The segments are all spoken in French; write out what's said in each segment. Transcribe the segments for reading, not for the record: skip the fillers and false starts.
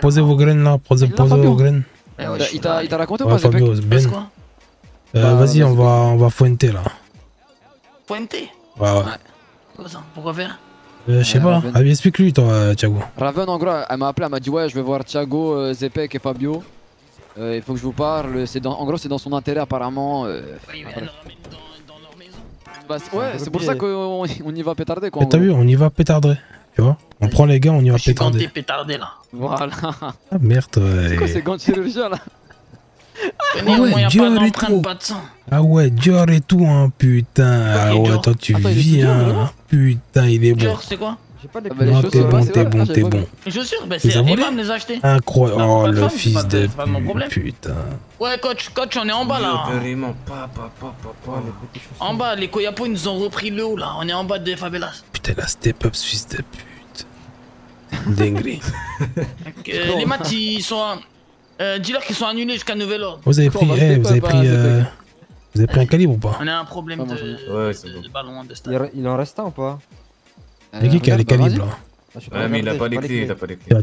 posez vos graines là, posez vos graines. Il t'a raconté ou Ouais, pas, Fabio, Zepek? bien. Vas-y, on va pointer là. Pointer? Ouais. Pourquoi faire? Je sais pas, allez, explique-lui toi, Thiago. Raven, en gros, elle m'a appelé, elle m'a dit ouais, je vais voir Thiago, Zepek et Fabio. Il faut que je vous parle, en gros c'est dans son intérêt apparemment. Ouais, elle ramène dans leur maison. Bah, ouais, c'est pour ça qu'on y va pétarder quoi. T'as vu, on y va pétarder. Tu vois, on prend les gars, on y va pétarder. Je suis pétardé là. Voilà. Ah merde, C'est quoi ces gants de chirurgien là? Ouais, Dior et tout. Ah ouais, Dior et tout, hein, putain. Ah ouais, toi tu viens. Putain, il est bon. Dior, c'est quoi? Non, t'es bon. Les chaussures, bah c'est Eva me les a achetées. Incroyable. Oh, le fils de putain. Ouais, coach, on est en bas là. En bas, les Koyapo ils nous ont repris le haut là. On est en bas des favelas. Putain, la step up, ce fils de pute. Dinguerie. Les matchs, ils sont. Dis-leur qu'ils sont annulés jusqu'à nouvel ordre. Vous avez pris un calibre ou pas? On a un problème de ballon de stade. Il en reste un ou pas? Y'a qui a les calibres là? Ouais, mais il a pas les clés,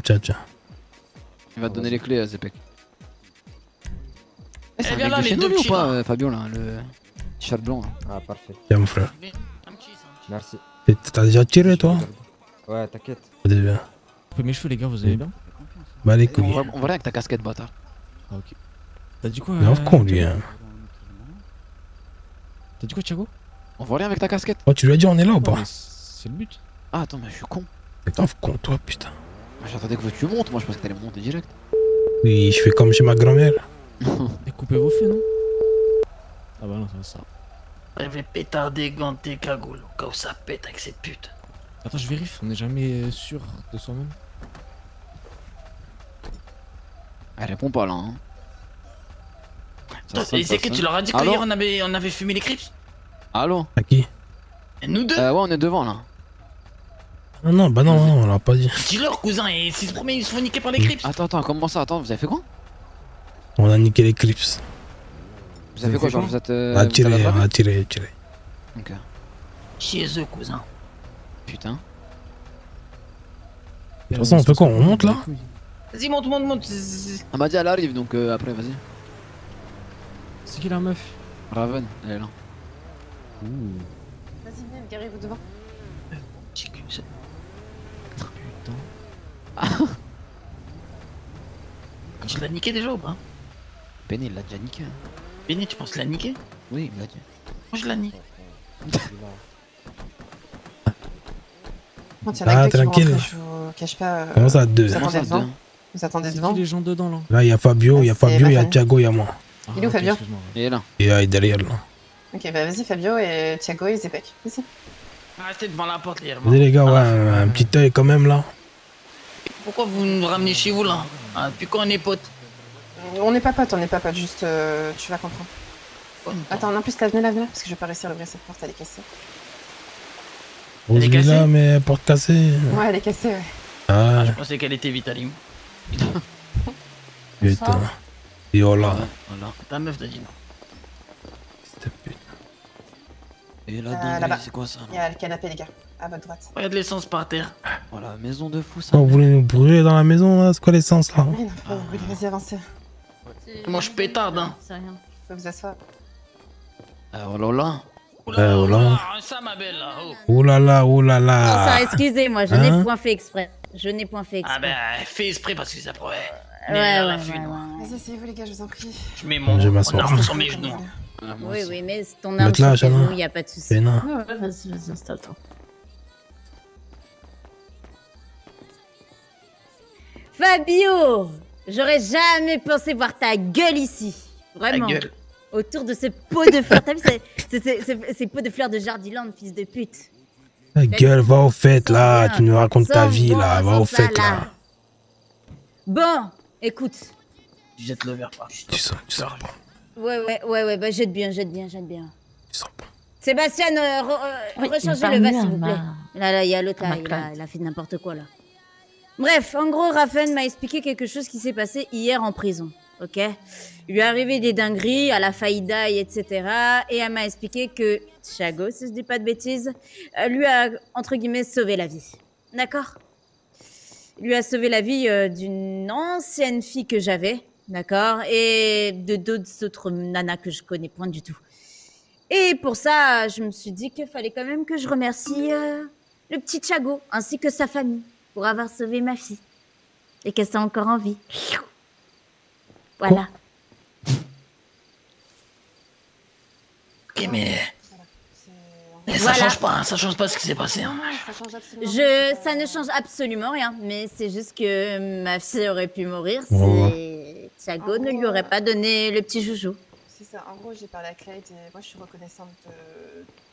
Tiens. Il va te donner les clés à Zepek. C'est bien là les deux ou petits pas, là. Fabio là, le t-shirt blanc là. Ah, parfait. Tiens, mon frère. Merci. T'as déjà tiré toi? Ouais, t'inquiète. Bien. Coupez mes cheveux, les gars, vous allez bien? Bah, les couilles. On va rien avec ta casquette, bâtard. Ah, ok. T'as dit quoi? Grave con lui, hein. T'as dit quoi, Thiago? On voit rien avec ta casquette. Oh, tu lui as dit on est là ou pas? C'est le but. Ah, attends, mais je suis con. T'es grave con, toi, putain. J'attendais que tu montes, moi je pensais que t'allais monter direct. Oui, je fais comme chez ma grand-mère. Et coupez vos feux, non? Ah bah non, c'est ça. Elle avait pétardé, ganté, cagoule. Au cas où ça pète avec ces putes. Attends, je vérifie, on n'est jamais sûr de soi-même. Elle répond pas là, hein. Et c'est que tu leur as dit qu'hier on avait fumé les crips? Allô? À qui? Nous deux? Ouais, on est devant là. Non, bah non, on l'a pas dit. Dis-leur, cousin, et s'ils se promettent, ils se font niquer par les crips. Attends, comment ça? Attends, vous avez fait quoi? On a niqué les clips. Vous avez fait quoi? Genre vous êtes. On a tiré. Ok. Chez eux, cousin. Putain. De toute façon, on fait quoi? On monte là? Vas-y, monte. Elle m'a dit elle arrive donc après, vas-y. C'est qui la meuf? Raven, elle est là. Vas-y, viens, garez-vous devant. Putain. Tu l'as niqué déjà ou pas? Benny, il l'a déjà niqué. Benny, tu penses qu'il l'a niqué? Oui, il l'a dit. Moi, je l'ai niqué. Ah, tranquille. Je vous cache pas. Comment ça, deux? Vous attendez devant? Les gens dedans là. Là, il y a Fabio, il y a Thiago, il y a moi. Il est où Fabio? Il est là. Et là, il est derrière là. Ok, bah vas-y Fabio et Thiago et Zepek. Vas-y. Restez devant la porte, les Vas-y, les gars, ouais, un petit œil quand même là. Pourquoi vous nous ramenez chez vous là? Depuis quand on est potes? On n'est pas potes, juste tu vas comprendre. Attends, en plus venez là, parce que je vais pas réussir à ouvrir cette porte, elle est cassée. Rose là, mais porte cassée. Ouais, elle est cassée, ouais. Ah, je pensais qu'elle était Vitalim. Putain. Et oh là. Voilà. Ta meuf t'a dit non. Et là, c'est quoi ça? Il y a le canapé, les gars, à votre droite. Il y a de l'essence par terre. Voilà, maison de fou ça. Oh, vous voulez nous brûler dans la maison là? C'est quoi l'essence là? Mais non, pas vous voulez, vas-y, avancez. Moi je pétarde, hein. C'est rien. Faut vous asseoir. Oh là là. Oh là, ça ma belle là. Oh là là. Non, ça, excusez-moi, je n'ai point fait exprès. Ah ben, fais exprès parce que ça pourrait. Ouais. Vas-y, asseyez-vous les gars, je vous en prie. Je mets mon arme sur mes genoux. Oui, mais ton arme sur tes genoux, il n'y a pas de soucis. Vas-y, installe-toi. Fabio, j'aurais jamais pensé voir ta gueule ici. Vraiment. Ta gueule. Autour de ce pot de fleurs. T'as vu ces pots de fleurs de Jardiland, fils de pute. Ta gueule, va au fait là. Tu nous racontes ta vie là. Va au fait là. Bon, écoute. Tu jettes le verre par. Tu sens pas. Ouais, bah jette bien. Tu sens pas. Sébastien, rechargez le verre s'il vous plaît. Là, il y a l'autre là, il a fait n'importe quoi là. Bref, en gros, Rafen m'a expliqué quelque chose qui s'est passé hier en prison, ok? Il lui est arrivé des dingueries à la faïda, etc. Et elle m'a expliqué que Thiago, si je dis pas de bêtises, lui a, entre guillemets, sauvé la vie. D'accord? Il lui a sauvé la vie d'une ancienne fille que j'avais, d'accord, et de d'autres autres nanas que je connais point du tout. Et pour ça, je me suis dit qu'il fallait quand même que je remercie le petit Thiago ainsi que sa famille pour avoir sauvé ma fille et qu'elle soit encore en vie. Voilà. Ok, mais Voilà. Ça change pas ce qui s'est passé. Hein. Ça change absolument Ça ne change absolument rien, mais c'est juste que ma fille aurait pu mourir si Thiago ne lui aurait pas donné le petit joujou. C'est ça, en gros j'ai parlé à Clyde et moi je suis reconnaissante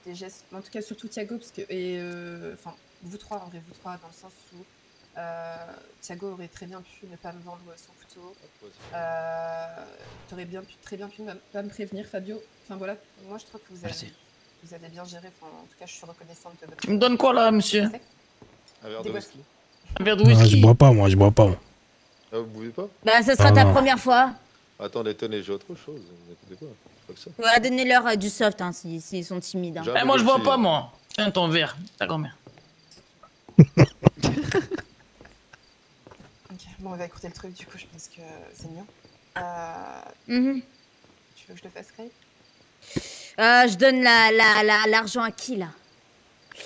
des gestes, en tout cas surtout Thiago, parce que, enfin vous trois dans le sens où Thiago aurait très bien pu ne pas me vendre son couteau, t'aurais très bien pu pas me prévenir Fabio, enfin voilà, moi je trouve que vous avez bien géré, enfin, en tout cas je suis reconnaissante de votre... Tu me donnes quoi là, monsieur? Un verre de whisky. Un verre de whisky. Je bois pas, moi, je bois pas. Ah, vous buvez pas? Bah, ce sera ta première fois. Attendez, tenez, j'ai autre chose, vous inquiétez pas que ça. Ouais, donnez-leur du soft hein, s'ils sont timides. Hein. Eh, moi je bois pas, moi. Tiens ton verre, ta grand-mère. Ok, bon on va écouter le truc du coup, je pense que c'est mieux. Tu veux que je le fasse, Clyde? Je donne l'argent à qui là?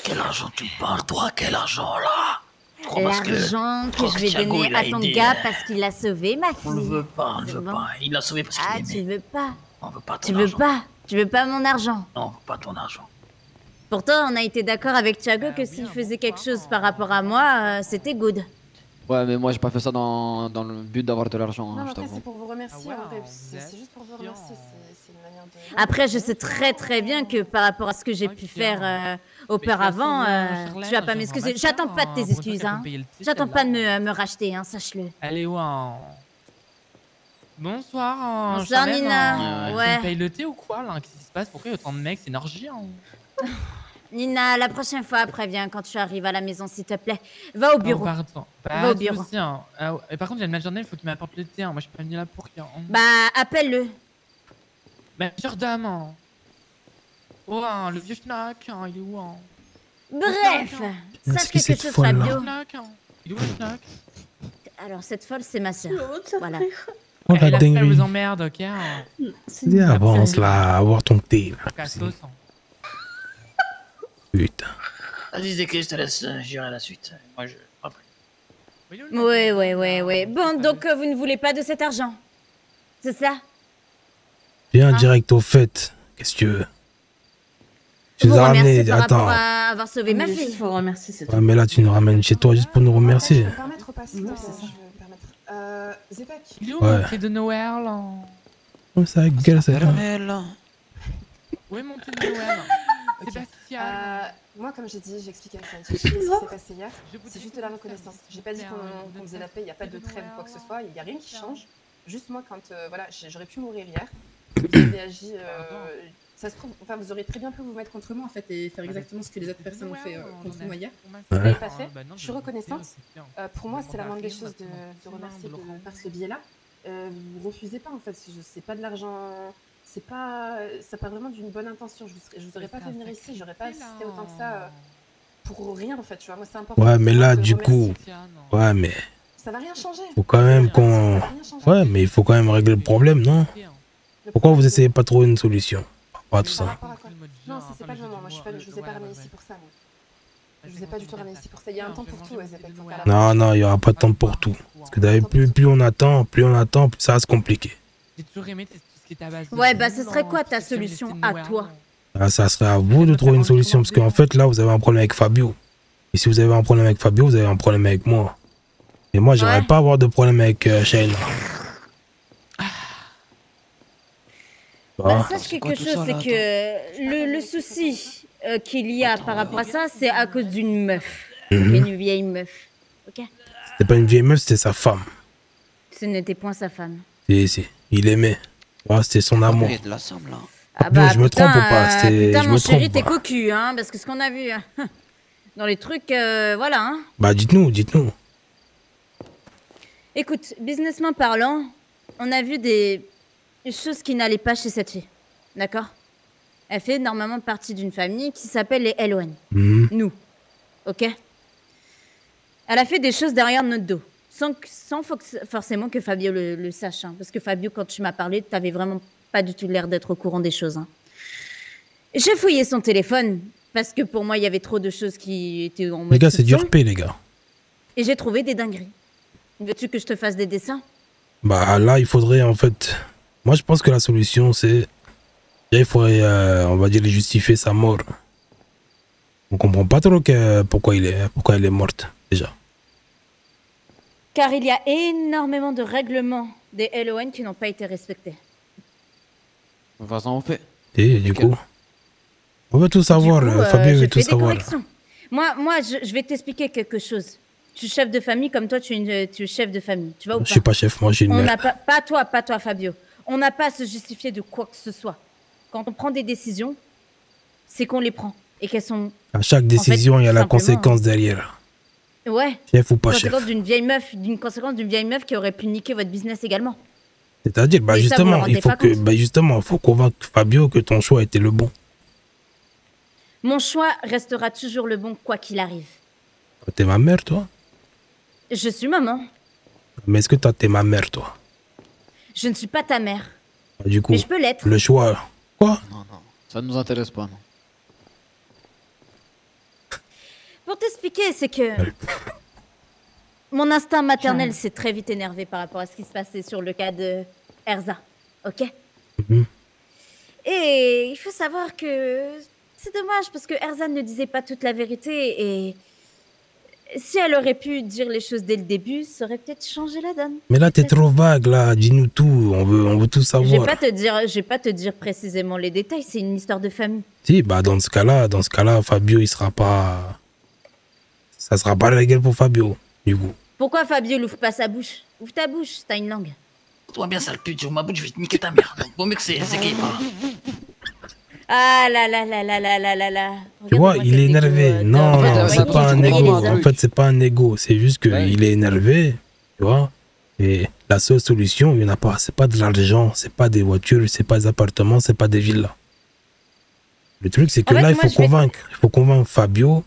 Quel argent tu me parles, toi? Quel argent là? L'argent que je vais donner à ton gars parce qu'il a sauvé ma fille. On le veut pas, on le veut pas. Il l'a sauvé parce qu'il l'aimait. Tu veux pas? On veut pas ton argent. Tu veux pas mon argent? Non, on veut pas ton argent. Pourtant, on a été d'accord avec Thiago que s'il faisait quelque chose par rapport à moi, c'était good. Ouais, mais moi j'ai pas fait ça dans le but d'avoir de l'argent. Non, Hein, mais je après t'avoue. c'est pour vous remercier, en vrai. C'est juste pour vous remercier, c'est une manière de... Après, je sais très bien que par rapport à ce que j'ai pu faire auparavant, tu vas pas m'excuser. J'attends pas de tes excuses, hein. J'attends pas de me racheter, hein, sache-le. Allez, ouais. Bonsoir. Bonsoir, Charlène, Nina. Ouais. Tu me payes le thé ou quoi, là? Qu'est-ce qui se passe? Pourquoi il y a autant de mecs? C'est énergie, hein. Nina, la prochaine fois, préviens quand tu arrives à la maison, s'il te plaît. Va au bureau. Pardon. Va au bureau. Aussi, hein. Et par contre, j'ai le match journal, il faut qu'il m'apporte le thé. Hein. Moi, je suis pas venu là pour rien. Bah, appelle-le. Major dame. Hein. Oh, hein, le vieux schnack, hein, il est où? Hein? Bref, sache qui quelque cette chose, folle, là? Fabio. Schnack, hein. Il est où le schnack? Alors, cette folle, c'est ma sœur. Voilà. Oh la Elle dinguerie. vous emmerde, ok? Hein. Dis, avance là, avoir ton thé. Là. Cassos, hein. Putain. Vas-y, Zeke, je te laisse gérer la suite. Moi, je... Après. Ouais. Bon, donc vous ne voulez pas de cet argent? C'est ça? Viens direct au fait. Qu'est-ce que tu veux? Tu nous as ramené. Par rapport Attends. à avoir sauvé ma fille. Il faut remercier, c'est tout. Ouais, mais là, tu nous ramènes chez toi juste pour nous remercier. Je vais me permettre ou pas, s'il te plaît, je vais me permettre. Zepek. Il est où Ouais. mon thé de Noël? Là? Oh, ça gueule, ça. Où est mon thé de Noël? Sébastien. Moi, comme j'ai dit, j'ai expliqué à Clyde, j'ai expliqué ce qui s'est passé hier. C'est juste de la reconnaissance. J'ai pas dit qu'on faisait la paix, il n'y a pas de trêve ou quoi que ce soit, il n'y a rien qui change. Juste moi, quand voilà, j'aurais pu mourir hier, vous avez agi. Ça se trouve, enfin, vous aurez très bien pu vous mettre contre moi en fait et faire exactement ce que les autres personnes ont fait contre moi hier. Vous l'avez pas fait. Je suis reconnaissante. Pour moi, c'est la moindre des choses de remercier par ce biais-là. Vous refusez pas en fait. C'est pas de l'argent. C'est pas, ça part vraiment d'une bonne intention. Je vous aurais pas fait venir ici, j'aurais pas assisté autant que ça pour rien en fait. Tu vois, moi c'est important. Ouais, mais là, du coup, ouais, mais ça va rien changer. faut quand même qu'on, ouais, mais il faut quand même régler le problème, non? Pourquoi vous essayez pas de trouver une solution? Pas tout ça. Non, c'est pas le moment. Moi, je vous ai pas ramené ici pour ça. Moi. Je vous ai pas du tout ramené ici pour ça. Il y a un temps pour tout. Non, il y aura pas de temps pour tout. Parce que plus on attend, plus ça va se compliquer. J'ai toujours aimé ce qui est à base. Ouais, bah ce serait quoi ta solution à toi? Ah, ça serait à vous de trouver une solution parce qu'en fait là vous avez un problème avec Fabio. Et si vous avez un problème avec Fabio, vous avez un problème avec moi. Et moi j'aimerais pas avoir de problème avec Shane. Bah, sache quelque chose, c'est que le souci qu'il y a par rapport à ça, c'est à cause d'une meuf. Une vieille meuf. Ok? C'était pas une vieille meuf, c'était sa femme. Ce n'était point sa femme. Si, il aimait. Ouais, c'était son amour. Ah bah, je me trompe ou pas? Putain, Je mon me chéri, trompe t'es pas. cocu, hein, parce que ce qu'on a vu dans les trucs, voilà, hein. Bah dites-nous. Écoute, businessment parlant, on a vu des choses qui n'allaient pas chez cette fille, d'accord? Elle fait normalement partie d'une famille qui s'appelle les Elwen. Nous, ok? Elle a fait des choses derrière notre dos, sans forcément que Fabio le sache. Hein, parce que Fabio, quand tu m'as parlé, t'avais vraiment pas du tout l'air d'être au courant des choses. Hein. J'ai fouillé son téléphone, parce que pour moi, il y avait trop de choses qui étaient en mode Les gars, c'est du soupçon. RP, les gars. Et j'ai trouvé des dingueries. Veux-tu que je te fasse des dessins? Bah là, il faudrait en fait... Moi, je pense que la solution, c'est... Il faudrait, on va dire, justifier sa mort. On comprend pas trop pourquoi elle est morte, déjà. Car il y a énormément de règlements des LON qui n'ont pas été respectés. De toute façon, on fait. Et du coup... On veut tout savoir, Du coup, Fabien veut j'ai tout fait des savoir. corrections. Moi, je vais t'expliquer quelque chose. Tu es chef de famille comme toi, tu es chef de famille. Tu vois ou pas? Je suis pas chef, moi j'ai une On mère. n'a pas toi, Fabio. On n'a pas à se justifier de quoi que ce soit. Quand on prend des décisions, c'est qu'on les prend. Et qu'elles sont... À chaque décision, il y a la simplement, conséquence derrière. Ouais. Chef ou pas chef. Conséquence d'une conséquence d'une vieille meuf qui aurait pu niquer votre business également. C'est-à-dire, bah Et ça, vous justement, vous il rendez faut pas que, compte. bah justement, faut convaincre Fabio que ton choix était le bon. Mon choix restera toujours le bon quoi qu'il arrive. T'es ma mère, toi? Je suis maman. Mais est-ce que toi, t'es ma mère, toi? Je ne suis pas ta mère. Du coup, Mais je peux l'être. le choix... Quoi? Non, non. Ça ne nous intéresse pas, non. Pour t'expliquer, c'est que... Mon instinct maternel s'est très vite énervé par rapport à ce qui se passait sur le cas de Erza. Ok? Mhm. Et il faut savoir que c'est dommage parce que Erza ne disait pas toute la vérité et si elle aurait pu dire les choses dès le début, ça aurait peut-être changé la donne. Mais là, t'es trop vague, là. Dis-nous tout. On veut tout Je vais savoir. pas te dire précisément les détails, c'est une histoire de famille. Si, bah dans ce cas-là, Fabio, il sera pas... Ça sera pas réglé pour Fabio, du coup. Pourquoi Fabio n'ouvre pas sa bouche? Ouvre ta bouche, t'as une langue. Toi bien sale pute, tu ouvres ma bouche, je vais te niquer ta mère. Donc, vaut mieux que c'est qui parle. Ah là là là là là là là là. Tu vois, Regarde-moi il est cet énervé. égo, Non, fait, non, c'est c'est pour pas ça que un je comprends ego. un En truc. fait, c'est pas un ego. C'est juste qu'il Ouais. est énervé, tu vois. Et la seule solution, il n'y en a pas. C'est pas de l'argent, c'est pas des voitures, c'est pas des appartements, c'est pas des villas. Le truc, c'est que En fait, là, il moi, faut je vais- convaincre. Il faut convaincre Fabio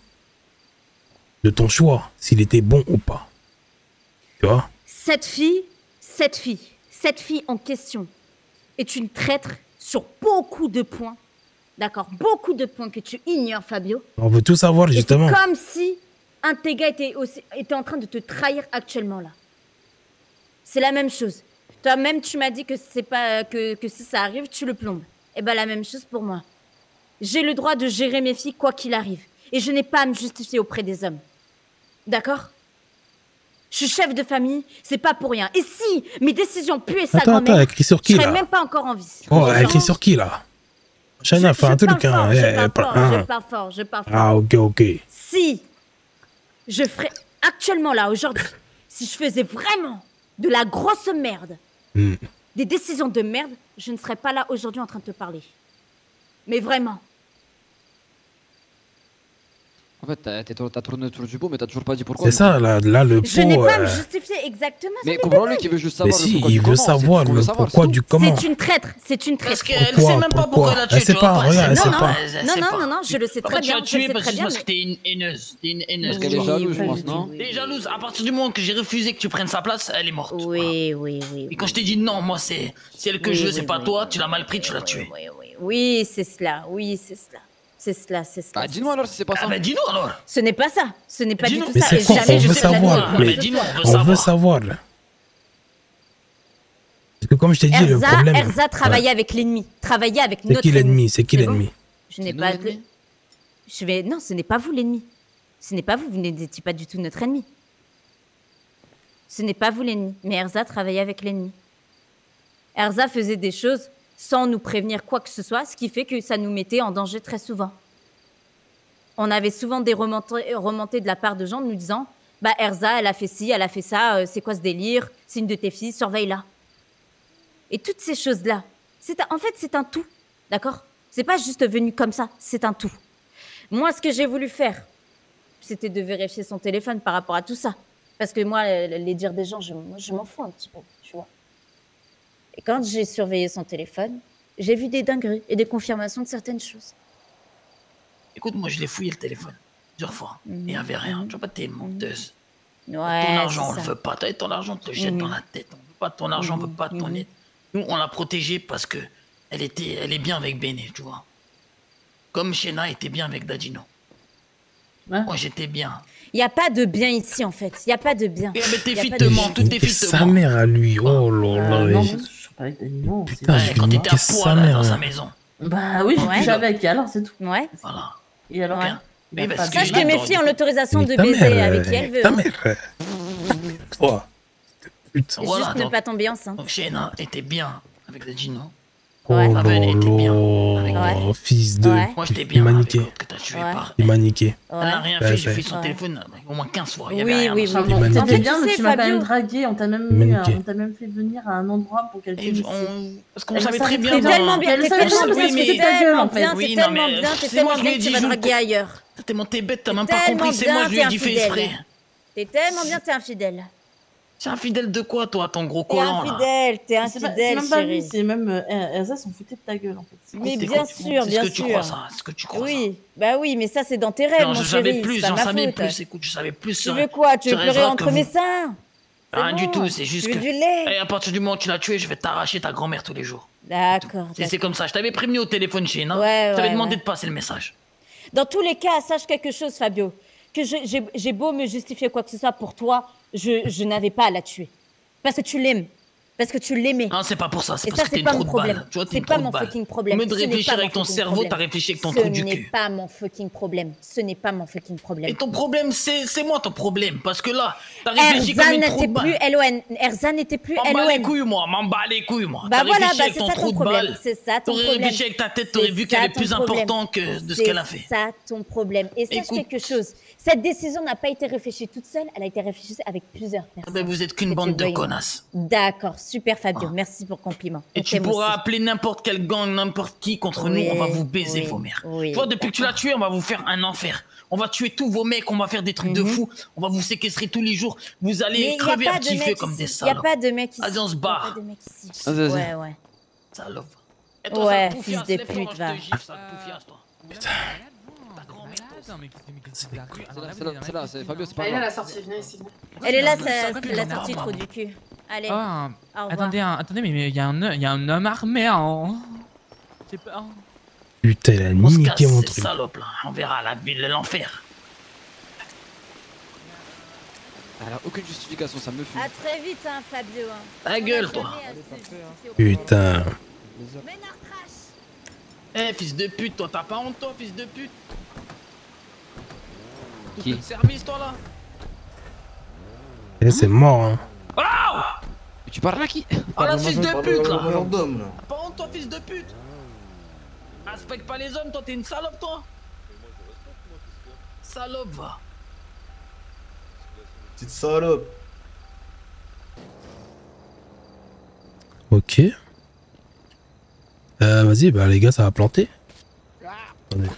de ton choix, s'il était bon ou pas. Tu vois? Cette fille en question est une traître sur beaucoup de points. D'accord? Beaucoup de points que tu ignores, Fabio. On veut tout savoir, Et c'est justement. comme si un de tes gars était en train de te trahir actuellement, là. C'est la même chose. Toi-même, tu m'as dit que c'est pas que si ça arrive, tu le plombes. Et ben la même chose pour moi. J'ai le droit de gérer mes filles quoi qu'il arrive. Et je n'ai pas à me justifier auprès des hommes. D'accord? Je suis chef de famille, c'est pas pour rien. Et si mes décisions puaient sa Attends, grand-mère, elle écrit sur je qui, serais là? même pas encore en vie. Oh, elle Genre, écrit sur qui, là? Chana, fais un truc, hein. je Ah, parle fort. Ah, ok. Si je ferais actuellement là, aujourd'hui, si je faisais vraiment de la grosse merde, Hmm. des décisions de merde, je ne serais pas là aujourd'hui en train de te parler. Mais vraiment. En fait, t'as tourné autour du pot, mais t'as toujours pas dit pourquoi. C'est ça, là, le Je n'ai pot... pas à me justifier exactement. Mais comprends-le qui veut juste Mais savoir le si, pourquoi il du veut comment, savoir c'est tout ce qu'on le veut savoir, pourquoi c'est du tout. comment. C'est une traître, c'est une traître. Parce qu'elle sait même pas pourquoi elle a tué. Elle sait tu vois pas, regarde, elle Non, sait non, pas. elle Non, sait pas. non, je le sais En très fait, tu bien. as Je tué le sais parce très bien. que t'es une haineuse. T'es une haineuse. Parce qu'elle est jalouse, je pense, non? Elle est jalouse. À partir du moment que j'ai refusé que tu prennes sa place, elle est morte. Oui. Et quand je t'ai dit non, moi c'est elle que je veux, c'est pas toi, tu l'as mal pris, tu l'as tué. Oui, c'est cela. Bah, dis-nous alors si c'est pas ça. Ah bah dis-nous alors. Ce n'est pas ça. Ce n'est pas du Dis-nous. tout Mais ça. c'est Et quoi? jamais On je veut serai savoir. d'accord. Mais dis-nous, on veut savoir, là. Parce que comme je t'ai dit, le problème... Erza travaillait avec l'ennemi. Travaillait avec notre C'est qui l'ennemi? C'est qui C'est bon. l'ennemi? Je n'ai C'est pas... nous l'ennemi Non, ce n'est pas vous l'ennemi. Ce n'est pas vous. Vous n'étiez pas du tout notre ennemi. Ce n'est pas vous l'ennemi. Mais Erza travaillait avec l'ennemi. Erza faisait des choses sans nous prévenir quoi que ce soit, ce qui fait que ça nous mettait en danger très souvent. On avait souvent des remontées de la part de gens nous disant « Bah Erza, elle a fait ci, elle a fait ça, c'est quoi ce délire? C'est une de tes filles, surveille-la. » Et toutes ces choses-là, en fait, c'est un tout, d'accord? C'est pas juste venu comme ça, c'est un tout. Moi, ce que j'ai voulu faire, c'était de vérifier son téléphone par rapport à tout ça. Parce que moi, les dires des gens, je m'en fous un petit peu, tu vois. Et quand j'ai surveillé son téléphone, j'ai vu des dingueries et des confirmations de certaines choses. Écoute, moi je l'ai fouillé le téléphone, plusieurs fois. Et il n'y avait rien. Tu vois pas, t'es menteuse. Ouais, Ton argent, on c'est le ça. veut pas. T'as ton argent, on te le jette dans la tête. On veut pas de ton argent, on veut pas de ton aide. Nous, on l'a protégée parce que elle est bien avec Béné, tu vois. Comme Shena était bien avec Dadino. Ouais. Moi, j'étais bien. Il n'y a pas de bien ici, en fait. Il n'y a pas de bien. Eh, mais tes Y a filles pas te de mentent, bien. toutes tes Niquer filles te sa mentent. mère à lui. Oh là là. Non, mais- je suis pas avec non, Putain, je vais Quand t'étais niquer à sa poil dans sa mère. maison. Bah oui, Ouais. je suis avec, alors c'est tout. Ouais. Voilà. Et alors Ouais. il a Mais pas parce de- que- Sache que mes filles ont l'autorisation de Ta baiser mère, avec qui elles veulent. ta hein. mère. Toi. Putain. Voilà, Juste ne donc- pas tomber enceinte. Donc Shena était bien avec Dadino. Oh Ouais. là Elle était bien. là. Fils de. Ouais. Moi, j'étais Il bien m'a avec niqué. l'autre que t'as tué Ouais. par... Il m'a niqué. Elle n'a rien Ouais, fait, j'ai ouais. fait son Ouais. téléphone au moins 15 fois. Il y Oui, avait rien oui, dans oui. ça. Il m'a T'es niqué. bien, Tu mais sais, tu m'as quand Fabio- même dragué, on t'a même Maniqué. fait venir à un endroit pour qu'elle te Et laisse. parce qu'on Elle savait le très savait bien. très T'es tellement bien, Elle t'es savait tellement pas, mais bien, elle se foutait t'es de ta gueule, tellement en fait. bien, Oui, t'es non, tellement mais bien, t'es c'est moi, tellement je lui ai bien que dit, tu vas joue. draguer ailleurs. T'es monté bête, t'as T'es même pas tellement compris, c'est bien, moi, je lui ai t'es dit fais infidèle. exprès. T'es tellement bien, t'es infidèle. C'est infidèle de quoi, toi, ton gros T'es collant, là? infidèle, t'es C'est pas- c'est infidèle, même pas lui, chérie. c'est même Elsa s'en foutait de ta gueule en fait. Mais C'est bien quoi, sûr, C'est ce bien que tu crois, sûr. ça. C'est ce que tu crois, ça. Oui, bah oui, mais ça c'est dans tes rêves, Non, mon je savais chéri. plus, C'est pas j'en ma savais faute. plus. Écoute, je savais plus. Tu veux quoi? Tu veux sur pleurer Ezra entre que mes vous. seins? C'est Rien du bon. tout, c'est juste Tu veux que. du lait? Et à partir du moment où tu l'as tué, je vais t'arracher ta grand-mère tous les jours. D'accord. C'est comme ça. Je t'avais prévenu au téléphone chez Hénin. Ouais, Je t'avais ouais, demandé ouais. de passer le message. Dans tous les cas, sache quelque chose, Fabio. Que j'ai beau me justifier quoi que ce soit pour toi, je n'avais pas à la tuer. Parce que tu l'aimes. Parce que tu l'aimais. Non, c'est pas pour ça. C'est Et parce ça, que t'es c'est une pas trou mon de problème. balle. Tu vois, t'es C'est une pas trou de mon balle. fucking problème. Au lieu de Ce n'est réfléchir pas avec mon ton fucking cerveau, problème. t'as réfléchi avec ton trou du Ce n'est cul. pas mon fucking problème. Ce n'est pas mon fucking problème. Et ton problème, c'est moi ton problème. Parce que là, t'as réfléchi comme Erzan une trou n'était de plus balle. LON. Erzan n'était plus M'en bats les LON. couilles, moi. M'en bats les couilles, moi. Bah T'as voilà, réfléchi bah avec c'est ton ça trou ton de problème. balle. C'est ça ton T'aurais problème. réfléchi avec ta tête, t'aurais vu C'est qu'elle ça est plus ton problème. importante que de ce qu'elle a fait. C'est ça ton problème. Et sache Écoute. quelque chose. Cette décision n'a pas été réfléchie toute seule. Elle a été réfléchie avec plusieurs personnes. Ben, vous êtes qu'une Que tu bande de veuilles. connasses. D'accord, super Fabio. Ah. Merci pour le compliment. Et On tu t'aime pourras aussi. appeler n'importe quel gang, n'importe qui contre Oui, nous, on va vous baiser, oui, vos mères. oui, Tu vois, depuis que tu l'as tué, on va vous faire un enfer. On va tuer tous vos mecs, on va faire des trucs de fou, on va vous séquestrer tous les jours. Vous allez Mais il n'y a crever à pas de petit feu mec comme des ici. Il n'y a salopes. pas de mec ici. Vas-y, on se Il y a barre. pas de mec ici. Vas-y, vas-y. Ouais, ouais. Salope. Et toi, Ouais, sale fils poufiasse, de lève-toi, pute, moi, je va. te gifle, sale poufiasse, toi. C'est là, c'est Fabio, c'est pas Elle est là, grave. la sortie, venez ici. Elle est là, Ça c'est va plus, la non. sortie trop du cul. Allez, Ah, au revoir. attendez, mais il y a un homme armé, hein. J'ai peur. Putain, il a On se niqué casse, mon ces truc. salopes, là. On verra la ville de l'enfer. Elle a aucune justification, ça me fume. À très vite, hein, Fabio. hein. Ta gueule, On toi. va jamais assez justifier au- Putain. Ménard trash. Eh, fils de pute, toi, t'as pas honte, toi, fils de pute? Qui Tout de service, toi, là? Et c'est mort, hein. Ah! Mais tu parles à qui? Oh, la fils de pute, là! Majordome, là. T'as pas honte, toi, fils de pute? Respecte pas les hommes, toi, t'es une salope, toi? Salope, va. Petite salope. Ok. Vas-y, bah les gars, ça va planter. Attendez.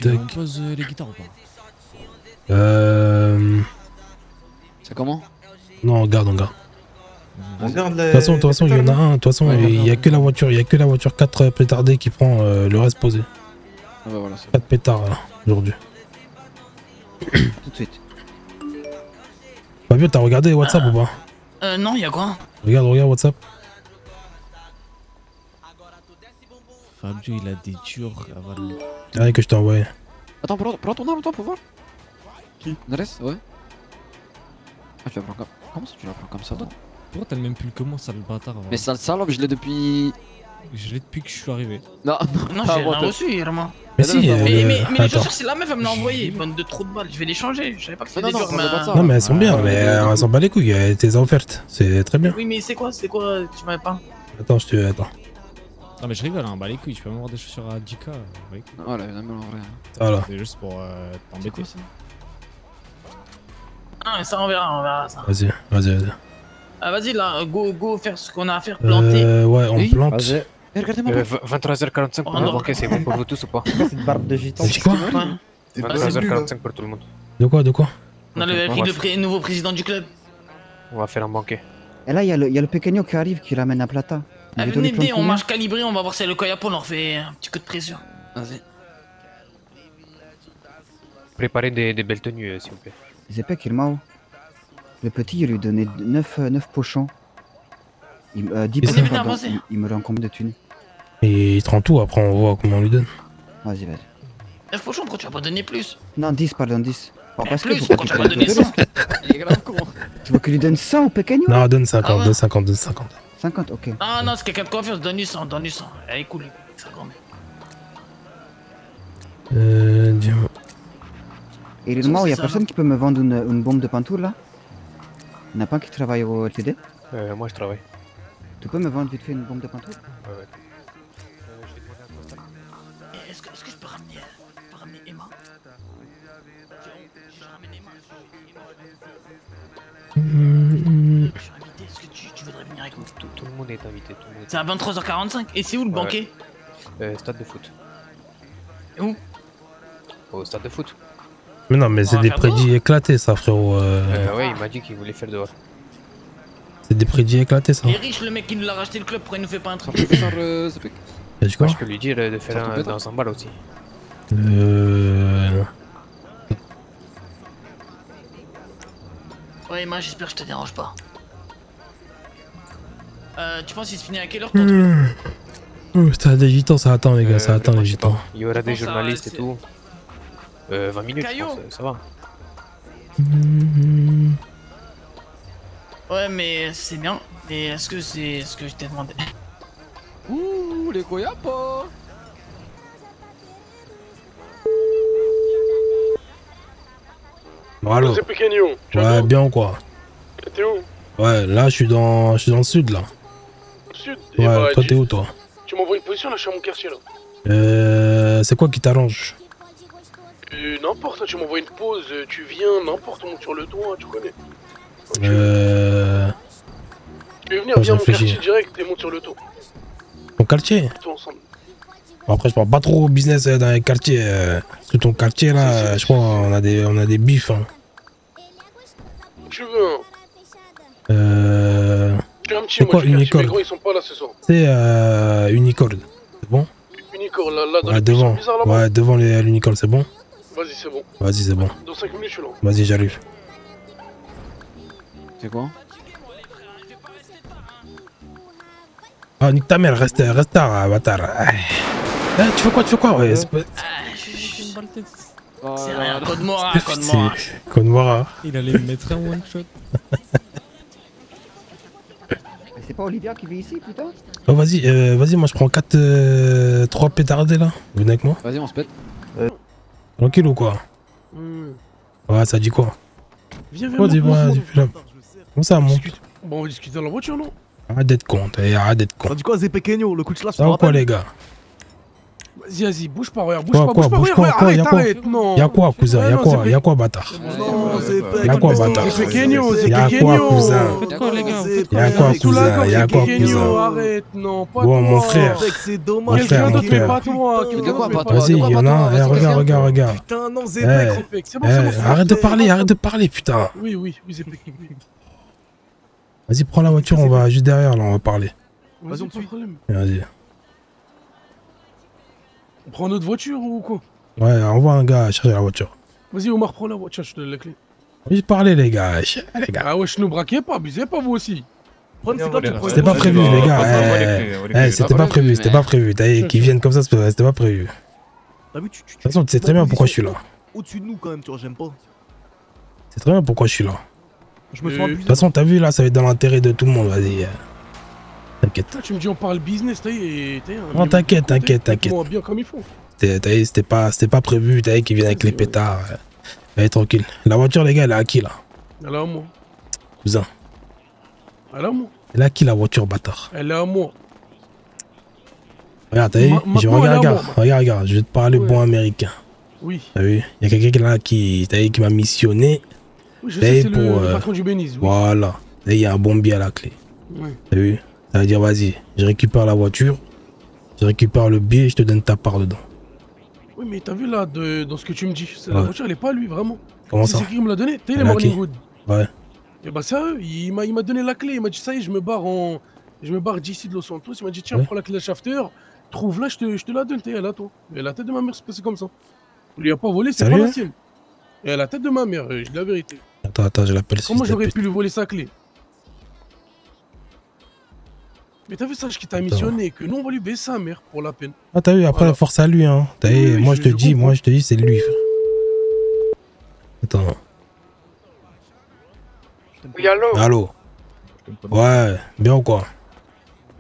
Tac. pose les guitares ou pas? C'est comment? Non, on garde, on garde. On garde De toute façon, il y en a un. De toute façon, il y a que la voiture. Il y a que la voiture 4 pétardée qui prend le reste posé. Ah bah voilà, c'est 4 pétards là, aujourd'hui. tout de suite. Fabio, t'as regardé WhatsApp ou pas? Non, y'a quoi? Regarde WhatsApp. Fabio, il a des durs avant le... Ouais, que je t'ai envoyé. Attends, prends ton arme, toi, pour voir. Qui? Nares, ouais. Ah, tu la prends comme. Comment ça, tu la prends comme ça, toi? Pourquoi t'as le même pull que moi, sale bâtard? Mais sale salope, je l'ai depuis. Je l'ai depuis que je suis arrivé. Non, Non, pas j'ai moi, rien toi. reçu, Irma. Mais si, Mais les attends. chaussures, c'est la meuf, elle me l'a envoyé. Bande de trous de balles, je vais les changer. Je savais pas que c'était Non, non, dur, on parle pas de ça. Non, mais elles sont bien, mais on s'en bat les couilles. Elle t'es offerte. C'est très bien. Oui, mais c'est quoi que tu m'avais pas? Attends, je te. Attends. Non, mais je rigole, hein, bah les couilles, tu peux m'avoir des chaussures à 10K. Ouais. Voilà, il y en a même en vrai. Voilà. C'est juste pour t'embêter. Ah, mais ça, on verra ça. Vas-y. Ah, vas-y, là, go faire ce qu'on a à faire, planter. Ouais, on Oui. plante. Eh, regardez-moi. 23h45 pour Oh, le non. banquet, c'est bon pour vous tous ou pas? Cette barbe de gitan. C'est quoi? Ouais. T'es pas sérieux, là. 23h45 pour tout le monde. De quoi? On a le nouveau nouveau président du club. On va faire un banquet. Et là, il y a le Pequeño qui arrive, qui ramène un plata. Venez, on marche calibré, on va voir si le Koyapo, on leur fait un petit coup de pression. Vas-y. Préparez des belles tenues, s'il vous plaît. Zepek, il m'a. Le petit, il lui donnait 9 pochons. 10 pochons, pardon. Il me rend combien de thunes? Et il te rend tout, après on voit comment on lui donne. Vas-y. 9 pochons, pourquoi tu vas pas donner plus? Non, 10, pardon, 10. Oh, parce plus, que pourquoi tu vas pas donner 100? Il est grave con. Tu veux qu'il lui donne 100 au Pequeño? Non, donne 50, donne 50, donne 50. 50, ok. Non, c'est quelqu'un de confiance, donne-lui 100, donne-lui 100. Elle est cool, ça grand. Dis-moi. Et il y a personne qui peut me vendre une bombe de pantour là? Il n'y en a pas qui travaille au LTD? Moi je travaille. Tu peux me vendre vite fait une bombe de pantour? Ouais. Est-ce que je peux ramener Emma? Je ramène Emma. Je suis invité, est-ce que tu voudrais venir avec nous? Tout le monde est invité, tout le monde. C'est à 23h45, et c'est où le banquet? Stade de foot. Et où? Au stade de foot. Mais non, mais c'est des prédits éclatés, ça, frérot. Ouais, il m'a dit qu'il voulait faire dehors. C'est des prédits éclatés, ça. Il est riche, le mec qui nous l'a racheté le club, pourquoi il nous fait pas un truc? Moi, je peux lui dire de faire dans un bal aussi. Ouais, Emma, j'espère que je te dérange pas. Tu penses qu'il se finit à quelle heure ton truc? T'as des gitans, ça attend, les gars, ça attend, les gitans. Il y aura des journalistes et tout. 20 minutes, je pense, ça va. Ouais, mais c'est bien. Mais est-ce que c'est ce que je t'ai demandé? Ouh, les Koyapo. Bon, allô. Ouais, bien ou quoi? T'es où? Ouais, là, je suis dans le sud, là. Sud? Ouais, toi, t'es où, toi? Tu m'envoies une position, là, je suis à mon quartier, là. C'est quoi qui t'arrange? N'importe, tu m'envoies une pause, tu viens, n'importe, on monte sur le toit, tu connais. Tu veux venir, viens à mon quartier direct et monte sur le toit. Ton quartier? Tout ensemble. Bon, après, je parle pas trop business dans les quartiers. Parce que ton quartier, là, je crois, on a des bifs, hein. Tu veux, Je suis un petit, moi, du quartier, mes gros, ils sont pas là ce soir. C'est Unicorn, c'est bon? Unicorn, là, dans ouais, les devant. bizarres, là-bas. Ouais, devant l'Unicorn, c'est bon? Vas-y, c'est bon. Vas-y, c'est bon. Dans 5 minutes, je suis là. Vas-y, j'arrive. C'est quoi? Ah, nique ta mère, reste tard, bâtard. Tu fais quoi? Ouais, c'est rien, code Mora, code Mora. Code Mora. Il allait me mettre un one shot. C'est pas Olivia qui vit ici, putain? Oh, vas-y, moi je prends 3 pétardés là. Venez avec moi. Vas-y, on se pète. Tranquille ou quoi? Ouais, ça dit quoi? Viens, vas-y, comment ça monte? Bon, on va discuter dans la voiture, non? Arrête d'être con, arrête d'être con. Ça dit quoi, c'est Pequeño, le coup de slash? Ça va quoi, les gars? Vas-y, bouge pas, regarde, bouge pas, arrête, non. Y'a quoi, cousin? Y'a quoi, bâtard? Non, c'est Pequeño. Y'a quoi, bâtard? Y'a quoi, cousin? Y'a quoi, cousin? Y'a quoi, cousin? Arrête, non, pas bon, mon frère. C'est dommage. Mon frère, mon frère. Vas-y, y'en a un. Regarde. Putain, non, Zepek. C'est bon, arrête de parler, putain. Oui, Zepek. Vas-y, prends la voiture, on va juste derrière, là, on va parler. Vas-y, pas de problème. Vas-y. On prend notre voiture ou quoi? Ouais, envoie un gars chercher la voiture. Vas-y, Omar, prends la voiture, je te donne la clé. Juste parler, les gars. Ah ouais, je ne braquais pas, abusez pas vous aussi. C'était pas prévu, les gars. C'était pas prévu. Qu'ils viennent comme ça, c'était pas prévu. De toute façon, tu sais très bien pourquoi je suis là. Au-dessus de nous, quand même, tu vois, j'aime pas. C'est très bien pourquoi je suis là. Je me sens de toute façon, t'as vu là, ça va être dans l'intérêt de tout le monde, vas-y. T'inquiète. Tu me dis on parle business, non, t'inquiète. Moi bien comme il faut. C'était pas prévu, t'as vu qu'ils viennent avec les pétards. Allez, tranquille. La voiture, les gars, elle est à qui là? Elle est à moi. Cousin. Elle est à moi. Elle est à qui la voiture, bâtard? Elle est à moi. Regarde, t'as vu? Regarde, je vais te parler bon américain. Oui. T'as vu? Il y a quelqu'un là qui m'a missionné. Oui, je sais, c'est le patron du Beniz. Oui. Voilà. Là, il y a un bombier à la clé. Oui. T'as vu? Ça veut dire, vas-y, je récupère la voiture, je récupère le billet et je te donne ta part dedans. Oui, mais t'as vu là, dans ce que tu me dis, la voiture, elle est pas à lui, vraiment. Comment ça? C'est qui me l'a donné? T'as vu les Morning Wood? Ouais. Et bah, c'est à eux. Il m'a donné la clé, il m'a dit, ça y est, je me barre en Je me barre d'ici de Los Santos. Il m'a dit, tiens, Ouais. prends la clé de shafter, trouve-la, je te la donne. Elle a toi. Et la tête de ma mère, c'est passé comme ça. On lui a pas volé, c'est pas Sérieux? la sienne. Et la tête de ma mère, je dis la vérité. Attends, je l'appelle. Comment fils de j'aurais pute. pu lui voler sa clé? Mais t'as vu ça, qui t'a missionné, que nous on va lui baisser sa mère pour la peine. Ah, t'as vu, après la force à lui, hein. T'as vu, Oui, moi je te dis, c'est lui, frère. Attends. Oui, allô? Allô? Ouais, bien ou quoi?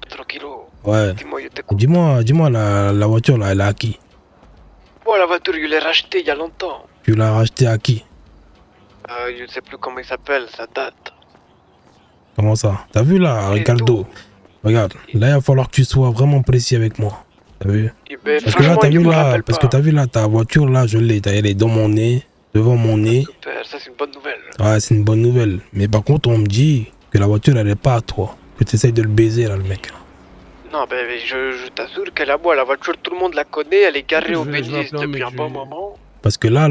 Tranquillo. Ouais. Dis-moi, je t'écoute. Dis-moi, la voiture là, elle est à qui? Moi, la voiture, je l'ai rachetée il y a longtemps. Tu l'as rachetée à qui? Je ne sais plus comment il s'appelle, ça date. Comment ça? T'as vu là, Ricardo? Regarde, là il va falloir que tu sois vraiment précis avec moi. T'as vu? Ben, Parce que là, franchement, t'as je vu me là, rappelle parce que pas. t'as vu là, ta voiture là, je l'ai. Elle est dans mon nez, devant mon nez. Super, ça c'est une bonne nouvelle. Ouais, c'est une bonne nouvelle. Mais par contre, on me dit que la voiture elle est pas à toi. Que tu essayes de le baiser là, le mec. Non, ben, je t'assure qu'elle est à moi. La voiture, tout le monde la connaît. Elle est garée au Je vais Belize appeler un depuis mec, un bon moment. Parce que là,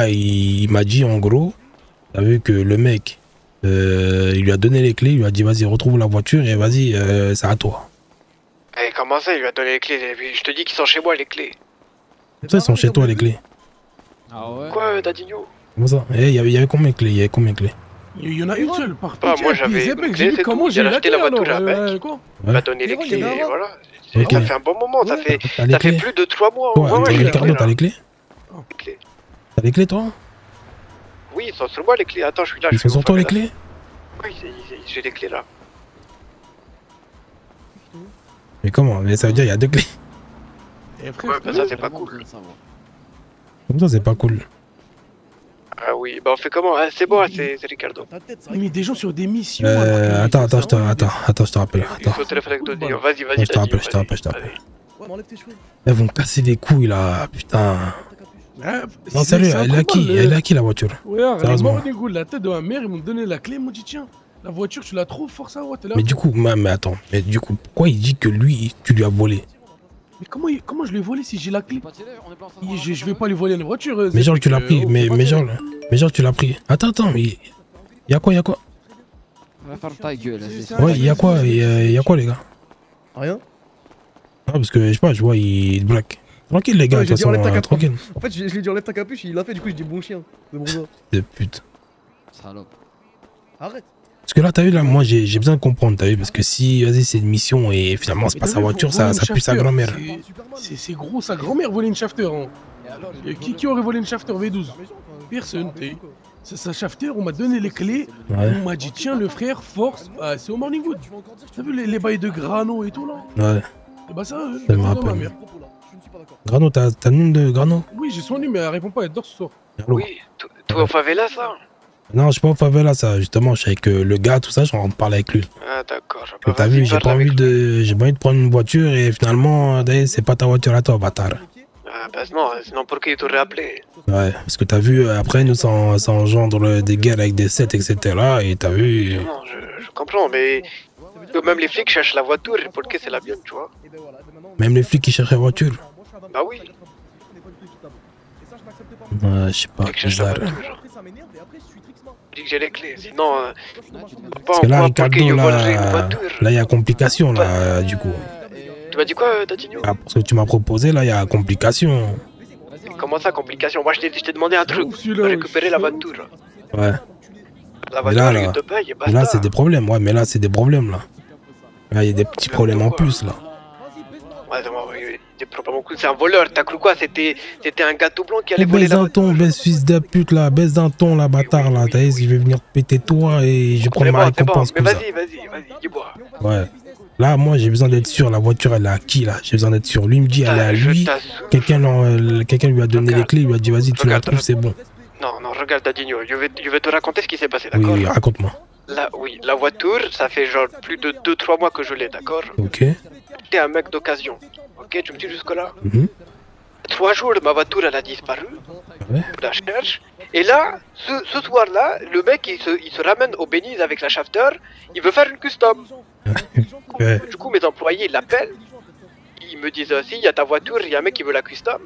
il m'a dit en gros, t'as vu que le mec, il lui a donné les clés, il lui a dit vas-y retrouve la voiture et vas-y, c'est à toi. Eh, comment ça, il lui a donné les clés? Je te dis qu'ils sont chez moi, les clés. Comme ça, ils sont chez toi les clés. Ah ouais? Quoi, Dadinho? Comment ça? Il y avait combien de clés? Il y avait combien de clés? Il y en a une seule, par contre. Moi, j'avais une clé, c'est comment tout. j'ai Il a la acheté clé, la voiture à alors, mec. quoi Il m'a donné les Ouais, clés, il y en a et un. voilà. Ok. Ça fait un bon moment, ça fait T'as les clés? plus de 3 mois. Toi, Ouais, j'ai les Ricardo, clés, t'as là. les clés? Clés. T'as les clés toi? Oui, ils sont sur moi, les clés. Attends, je suis là. Ils sont sur toi les clés? Oui, j'ai les clés là. Mais comment? Mais ça veut dire il y a 2 clés. Ouais, bah ça, c'est pas cool. Comme ça, c'est pas cool. Ah oui, bah on fait comment? Ah, c'est bon, c'est Ricardo. Mais des gens sur des missions. Attends, je te rappelle. Il faut au téléphone avec Dodinho. Vas-y, Ouais, je te rappelle, je te rappelle. Elles vont casser les couilles là, putain. Non, sérieux, elle est à qui? Elle est à qui la voiture? Ouais, elle est Sérieusement. morte, Nigo. La tête de ma mère, ils m'ont donné la clé, ils m'ont dit tiens, la voiture, tu la trouves, force à ouais, t'es là. Mais du coup, mais attends, mais du coup, pourquoi il dit que lui, tu lui as volé? Mais comment je l'ai volé si j'ai la clé? Je vais pas lui voler une voiture. Mais genre, tu l'as pris, mais genre, tu l'as pris. Attends, mais y a quoi? Va faire ta gueule. Ouais, y a quoi, les gars? Rien. Ah, parce que je sais pas, je vois, il braque. Tranquille, les gars, Ouais, de j'ai toute dit façon, enlève ta capuche. tranquille. En fait, je lui ai dit enlève ta capuche, il l'a fait, du coup, je dis bon chien. C'est bon ça. De pute. Salope. Arrête. Parce que là, t'as vu, là, moi, j'ai besoin de comprendre, t'as vu, parce que si, vas-y, c'est une mission et finalement, c'est pas sa voiture, ça pue sa grand-mère. C'est gros, sa grand-mère volait une shafter. Hein. Qui aurait volé une shafter V12? Personne. Sa shafter, on m'a donné les clés. Ouais. On m'a dit tiens, le frère, force. Ah, c'est au Morning Wood. T'as vu les bails de grano et tout là? Ouais. Et bah ça, Ça me ma rappelle. mère. Grano, t'as le nom de Grano? Oui, j'ai son numéro, mais elle répond pas, elle dort ce soir. Allô? Toi, au favela, ça? Non, je suis pas au favela, ça, justement, je suis avec le gars, tout ça, je suis en train de parler avec lui. Ah, d'accord. Que t'as vu, j'ai pas envie de prendre une voiture et finalement, d'ailleurs, c'est pas ta voiture à toi, bâtard. Ah, bah non, sinon pourquoi il t'aurait appelé? Ouais, parce que t'as vu, après, nous, ça engendre des guerres avec des sets, etc. Et t'as vu. Non, je comprends, mais même les flics cherchent la voiture et pour le cas, c'est la mienne, tu vois. Même les flics qui cherchent la voiture. Bah oui. Ouais, je sais pas, Flics cherchent la bizarre. voiture. Je dis que j'ai les clés, sinon, Parce que là, Ricardo, une là, voiture. il y a complication, là, du coup. Tu m'as dit quoi, Dadinho? Ah, pour ce que tu m'as proposé, là, il y a complication. Comment ça, complication? Moi, je t'ai demandé un truc, récupérer la voiture. Ouais. La Mais voiture, là, je te paye et mais là basta. c'est des problèmes, ouais, mais là, c'est des problèmes, là. Là, il y a des petits problèmes en plus, là. Ouais, c'est probablement cool, c'est un voleur, t'as cru quoi? C'était un gâteau blanc qui allait voler Baisse la d'un voiture. ton, baisse fils de pute, là, baisse d'un ton, là, bâtard, là. T'as vu, je vais venir péter toi et je vais prendre ma C'est bon, récompense, mais comme ça. vas-y, dis-moi. Ouais. Là, moi, j'ai besoin d'être sûr, la voiture, elle est à qui, là? J'ai besoin d'être sûr. Lui me dit, elle est à lui. Quelqu'un lui a donné les clés, il lui a dit, vas-y, tu la trouves, c'est bon. Non, regarde, Dadinho, je vais te raconter ce qui s'est passé, d'accord? Oui, raconte-moi. La voiture, ça fait genre plus de 2-3 mois que je l'ai, d'accord? Ok. T'es un mec d'occasion, ok? Tu me dis jusque-là? Mhm. 3 jours, ma voiture, elle a disparu. Ouais. Je la cherche. Et là, ce soir-là, le mec, il se ramène au Belize avec la shafter. Il veut faire une custom. Ouais. Du coup, mes employés, ils l'appellent. Ils me disent, si, il y a ta voiture, il y a un mec qui veut la custom.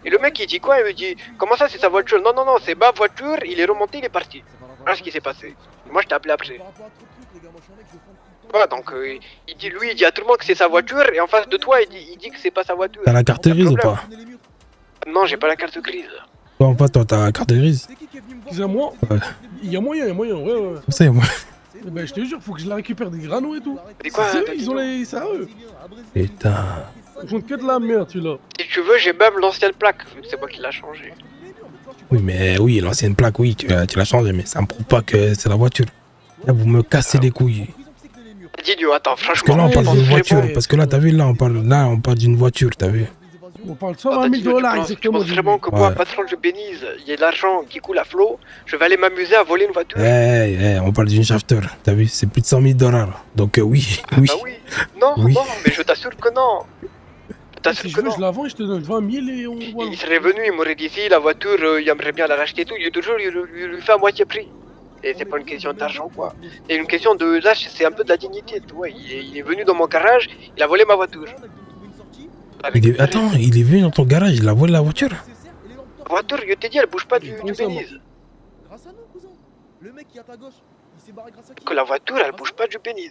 Et le mec, il dit quoi? Il me dit, comment ça, c'est sa voiture? Non, c'est ma voiture, il est remonté, il est parti. Voilà ce qui s'est passé. Et moi, je t'ai appelé après. Voilà, donc il dit, lui, il dit à tout le monde que c'est sa voiture, et en face de toi, il dit que c'est pas sa voiture. T'as la carte grise ou pas? Non, j'ai pas la carte grise. Toi, en fait, toi, t'as la carte grise? C'est à moi? Ouais. Il y a moyen, ouais. Ça, moi. Ben, je te jure, faut que je la récupère des granos et tout. Mais quoi? C'est eux, ils ont les. C'est à eux. Putain. Ils font que de la merde, celui-là. Si tu veux, j'ai même l'ancienne plaque, vu que c'est moi qui l'a changé. Oui, mais oui, l'ancienne plaque, oui, tu l'as changée, mais ça me prouve pas que c'est la voiture. Là, vous me cassez les couilles. Didio, attends, Parce que franchement. là, on parle d'une voiture. Parce que là, t'as vu, là, on parle d'une voiture, t'as vu? On parle de 120 000 $, exactement. Tu penses vraiment que moi, patron, je bénise, il y a de l'argent qui coule à flot, je vais aller m'amuser à voler une voiture? On parle d'une shafter, t'as vu? C'est plus de 100 000 $. Donc, oui. Bah oui. Non, Oui. non, mais je t'assure que non. Si je veux, je la vends et je te donne 20 000 et on voit. Il serait venu, il m'aurait dit si la voiture, il aimerait bien la racheter et tout, il lui fait à moitié prix. Et c'est pas une question d'argent quoi. C'est une question de lâche, c'est un peu de la dignité, tu vois. Il est venu dans mon garage, il a volé ma voiture. Attends, il est venu dans ton garage, il a volé la voiture? La voiture, je t'ai dit, elle bouge pas du pénis. Grâce à nous, cousin. Le mec qui est à ta gauche, il s'est barré grâce à qui? Que la voiture, elle bouge pas du pénis.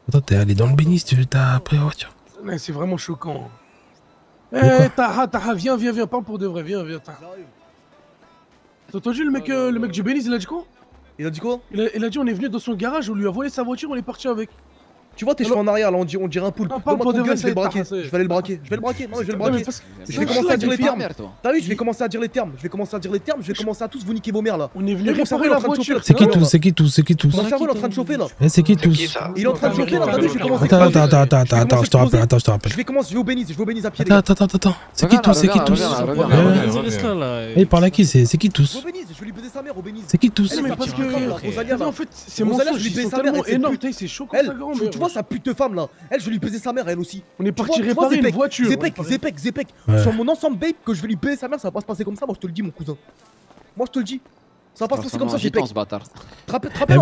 Attends, t'es allé dans le bénis, t'as pris la voiture? Ouais, c'est vraiment choquant. Taha, viens, parle pour de vrai, viens, Taha. T'as entendu le mec du Bénis, il a dit quoi? Il a dit quoi? Il a dit on est venu dans son garage, on lui a volé sa voiture, on est parti avec. Tu vois tes cheveux en arrière là, on dirait un poulpe. Parle pour de vrai, je vais le braquer. Je vais aller le braquer. Je vais le braquer. Non, je vais le braquer. Je vais commencer à dire les termes. T'as vu, je vais commencer à dire les termes. Je vais commencer à tous vous niquer vos mères là. On est venu réparer la voiture. C'est qui tous? C'est qui tous? C'est qui tous? Mon cerveau est en train de chauffer là. C'est qui tous? Il est en train de chauffer là, t'as vu, je vais commencer. Attends, je te rappelle. Je vais au Bénis à pied. Attends. C'est qui tous? C'est qui tous? Il parle à qui? C'est qui tous? Je vais lui baiser sa mère au Bénis. C'est qui tous? Mais parce que en fait, c'est mon Rosalia, frère, je lui ils baise sont sa mère. tellement énormes, c'est choquant sa grand-mère. Tu vois sa pute de femme là. Elle, je vais lui baiser sa mère elle aussi. On est parti réparer une voiture. Zepek. Ouais. Sur mon ensemble babe que je vais lui baiser sa mère, ça va pas se passer comme ça, moi je te le dis mon cousin. Moi je te le dis. Ça va pas se passer comme ça, Zepek. ce bâtard. Te rappelle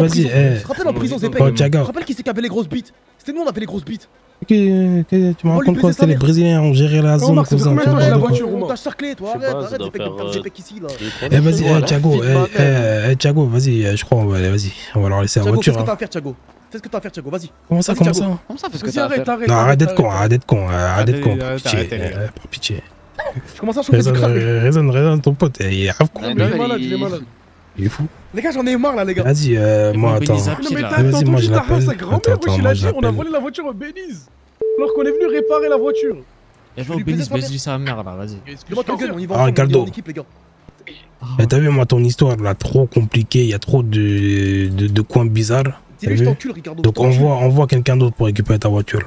en prison, Zepek. Te rappelle qui c'est qui avait les grosses bites? C'était nous, on avait les grosses bites. Tu me racontes quoi? C'était les Brésiliens ont géré la zone, cousin. On t'a cerclé, toi. Arrête, Zepek ici là. Vas-y, Thiago, vas-y, je crois, vas-y, on va leur laisser la voiture. Fais ce que t'as à faire, Thiago. Fais ce que t'as à faire, Thiago, vas-y. Comment ça, Comment ça, fais ce que t'as à faire? Non, arrête d'être con, par pitié. Je commence à chauffer du crâne. Raisonne, ton pote, il est grave con. Il est malade. Il est fou. Les gars, j'en ai marre là, les gars. Vas-y, moi, attends. Vas-y, moi, je l'appelle. Attends, moi, je l'appelle. On a volé la voiture au Béniz. Alors qu'on est venu réparer la voiture. Il va au Bénis, baise-lui sa mère là, vas-y. Dis-moi ton gueule, on y va Ah, Ricardo. en équipe, les gars. T'as vu, moi, ton histoire, là, trop compliquée, il y a trop de coins bizarres. Dis-lui, je t'encule, Ricardo. Donc, on voit quelqu'un d'autre pour récupérer ta voiture.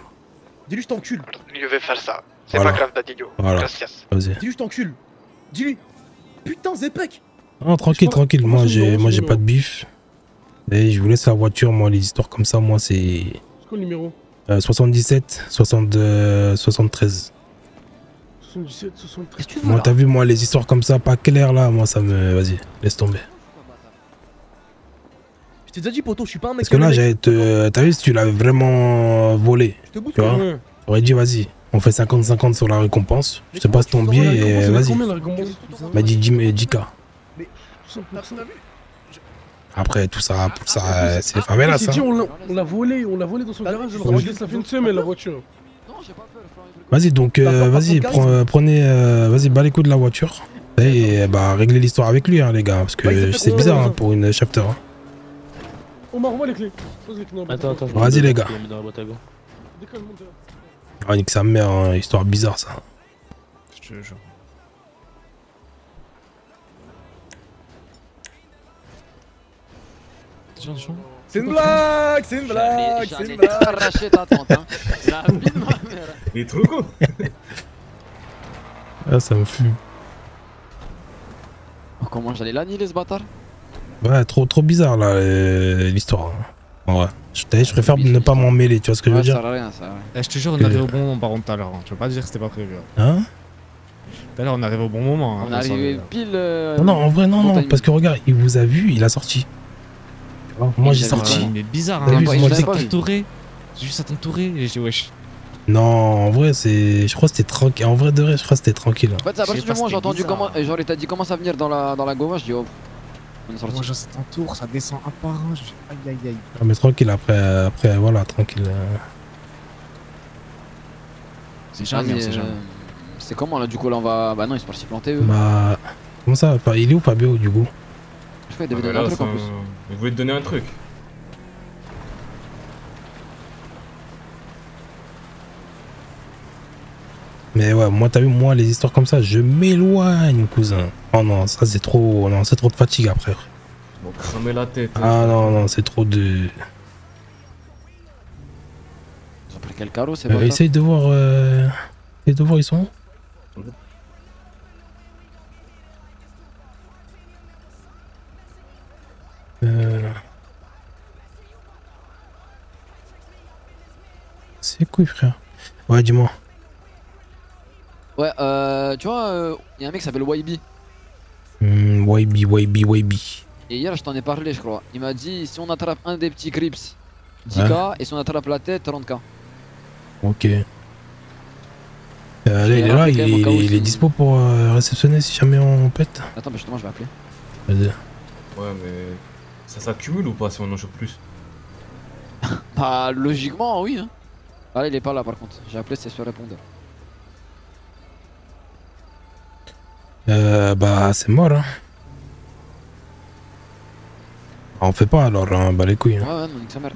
Dis-lui, je t'encule. Je vais faire ça. C'est Voilà. pas grave, Dadidio. Voilà. Gracias. Vas-y. Dis-lui, je t'encule. Dis-lui. Putain, Zepek. Non, tranquille. Moi, j'ai pas de bif. Et je vous laisse la voiture, moi, les histoires comme ça, moi, c'est. C'est quoi le numéro? 77, 72, 73. 77, 73. Moi, t'as vu, moi, les histoires comme ça, pas claires, là, moi, ça me. Vas-y, laisse tomber. Je t'ai déjà dit, poto, je suis pas un mec. Parce que là, j'allais te. T'as vu, si tu l'avais vraiment volé, Je te booste, tu vois, ouais. j'aurais dit, vas-y, on fait 50-50 sur la récompense. Je te passe ton billet et vas-y. M'a dit 10K. Après, tout ça, c'est les favelas, ça. On l'a volé dans son garage, ça fait une semaine la voiture. Vas-y, donc, vas-y, prenez, vas-y, bas les coups de la voiture. Et bah, réglez l'histoire avec lui, hein, les gars, parce que c'est bizarre hein, pour une shafter. Hein. On m'a revoit les clés. Attends. Vas-y, les gars. Dans la boîte à gants. Ah, nique sa mère, hein, histoire bizarre, ça. Je te jure. C'est une blague, c'est une blague, c'est une blague. Arraché ta tante, hein. La vie de ma mère. Il est trop con. Ah, ça me fume. Oh, comment j'allais l'annihiler ce bâtard? Ouais, trop bizarre là, l'histoire. Ouais. Je préfère ne pas m'en mêler, tu vois ce que je veux dire? Ça sert à rien, ça. Je te jure, on arrive au bon moment par contre tout à l'heure. Tu peux pas dire que c'était pas prévu. Hein? Tout à l'heure, on arrive au bon moment. On est arrivé pile. Non, en vrai, non, parce que regarde, il vous a vu, il a sorti. Moi j'ai sorti. Il est bizarre, T'as hein. vu, Moi, moi, j'ai t'entourer. J'ai juste à t'entourer et j'ai dit wesh. Non, en vrai, je crois que c'était tranquille. En vrai de vrai, je crois que c'était tranquille. En fait, c'est à partir du moment où j'ai entendu comment. Genre, il t'a dit commence à venir dans la goma, je dis oh. On est sorti. Moi, c'est en tour, ça descend un par un. Aïe, aïe, aïe. Ah, mais tranquille, après voilà, tranquille. C'est jamais, c'est jamais. C'est comment là, du coup, là on va. Bah non, ils sont partis planter eux. Bah. Comment ça? Enfin, il est où Fabio, du coup? Je crois qu'il devait donner un truc en plus. Il voulait te donner un truc. Mais ouais, moi, t'as vu, moi, les histoires comme ça, je m'éloigne, cousin. Oh non, ça c'est trop. Non, c'est trop de fatigue après. Bon, cramer la tête. Ah non, non, c'est trop de. Ils ont pris quel carreau, c'est Essaye de voir. Essaye de voir, ils sont où? C'est cool, frère. Ouais, dis-moi. Ouais, tu vois, y a un mec qui s'appelle YB. YB. Et hier, je t'en ai parlé, je crois. Il m'a dit si on attrape un des petits Crips, 10K, et si on attrape la tête, 30K. Ok. Là, il est là, il est dispo pour réceptionner si jamais on pète. Attends, mais justement, je vais appeler. Vas-y. Ouais, mais ça s'accumule ou pas si on en chope plus? Bah, logiquement, oui. Hein. Ah, là, il est pas là par contre. J'ai appelé, c'est sur répondeur. Bah, c'est mort, hein. On fait pas alors, hein, bah les couilles. Hein. Ouais, non, nique sa mère.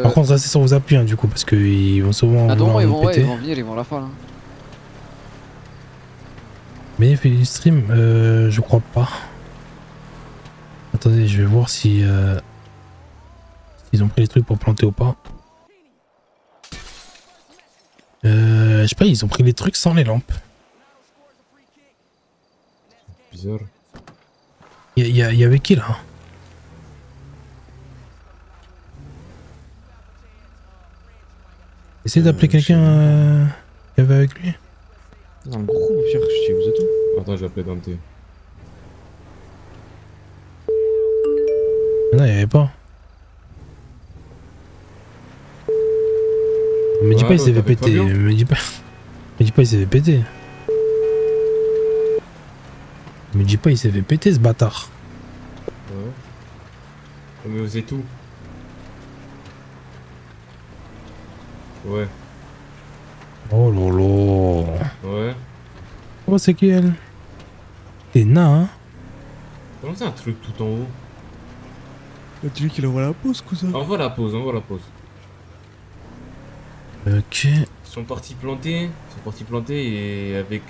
Par contre, restez sur vos appuis, hein, du coup, parce qu'ils vont souvent. Ah, donc, ils vont péter. venir, ils vont la faire. Hein. Mais il fait du stream, je crois pas. Attendez, je vais voir si. Ils ont pris les trucs pour planter ou pas. Je sais pas, ils ont pris les trucs sans les lampes. Bizarre. Il y avait qui là? Essayez d'appeler quelqu'un qui avait avec lui. Dans le groupe, Pierre, je sais, vous êtes où? Attends, j'ai appelé Dante. Non, il y avait pas. Me dis pas, il s'est fait péter. Me dis pas, il s'est fait péter. Me dis pas, il s'est fait péter ce bâtard. Ouais. Mais vous êtes où? Ouais. Oh lolo. Ouais. Oh, c'est qui elle? T'es nain, hein? Comment c'est un truc tout en haut? Tu dis qu'il envoie la pause, cousin. Envoie la pause, envoie la pause. Ok. Ils sont partis planter. Et avec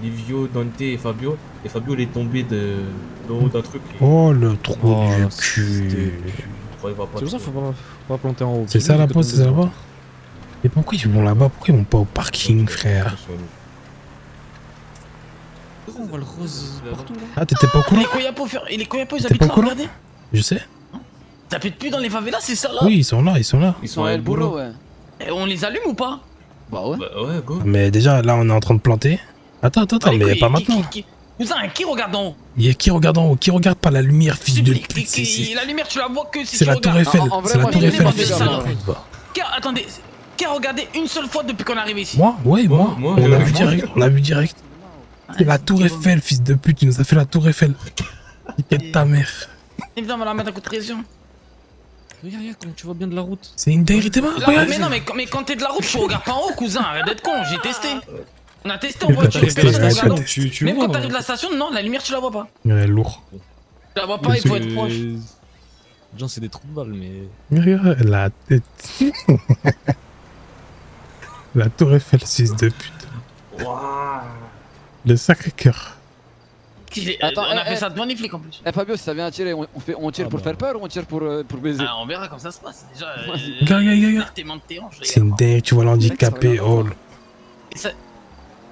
Livio, Dante et Fabio. Et Fabio il est tombé de haut d'un truc. Oh le trou du cul. C'est pour ça qu'il faut pas planter en haut. C'est ça la pause, c'est ça là-bas? Mais pourquoi ils vont là-bas? Pourquoi ils vont pas au parking, frère? On voit le rose partout là. Ah, t'étais pas au courant? Et les Koyapo, ils T'es habitent pas au là, courant? regardez. Je sais. Ça pète plus dans les favelas, c'est ça là? Oui, ils sont là, ils sont là. Ils sont à El Burro. ouais. Et on les allume ou pas? Bah ouais. Bah ouais, go. Mais déjà, là, on est en train de planter. Attends, mais pas maintenant. Cousin, qui regarde en haut? Il y a qui regarde en haut? Qui regarde pas la lumière, fils de pute? La lumière, tu la vois que si C'est tu la regardes. tour Eiffel. C'est la tour Eiffel, fils de pute. Attendez, qui a regardé une seule fois depuis qu'on est arrivé ici? Moi? Ouais, moi. On a vu direct. On a vu direct. C'est la tour Eiffel, fils de pute. Il nous a fait la tour Eiffel. Niquette ta mère. Évidemment, on va la mettre à coup de pression. Regarde, comme tu vois bien de la route. C'est une dinguerie, t'es Mais non, mais quand t'es de la route, tu regardes pas en haut, cousin. Arrête d'être con, j'ai testé. On a testé en voiture. Même quand t'arrives de la station, non, la lumière, tu la vois pas. Ouais, lourd. Tu la vois pas, il faut être proche. Genre, c'est des trous de balles, mais. Regarde la tête. La tour Eiffel, fils de pute. Le Sacré-Cœur. Attends, on a fait ça devant les flics en plus. Eh Fabio, si ça vient à tirer, on tire pour faire peur ou on tire pour baiser? Ah, on verra comment ça se passe. Déjà, Regarde. C'est une dingue, tu vois l'handicapé. Oh.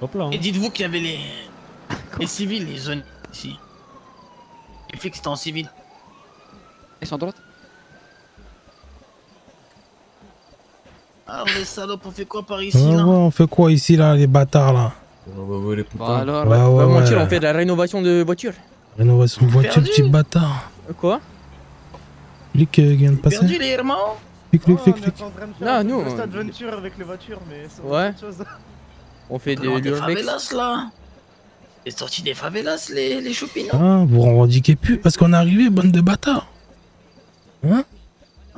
Hop là. Et dites-vous qu'il y avait les civils, les zones ici. Les flics c'était en civil. Ils sont à droite? Alors les salopes, on fait quoi par ici Ah, là? ouais, on fait quoi ici là, les bâtards là? On va voir les poupées. Bah alors, ouais, mentir, on fait de la rénovation de voiture. Rénovation de voiture, petit bâtard. Quoi? Flic qui vient de passer. Perdu les hermans? Flic. Non, nous. On adventure avec les voitures, mais c'est ouais. autre chose. On fait Dans des de l'urbex. favelas là. Les sorties des favelas, les choupinos. Ah, vous revendiquez plus parce qu'on est arrivé, bande de bâtards. Hein?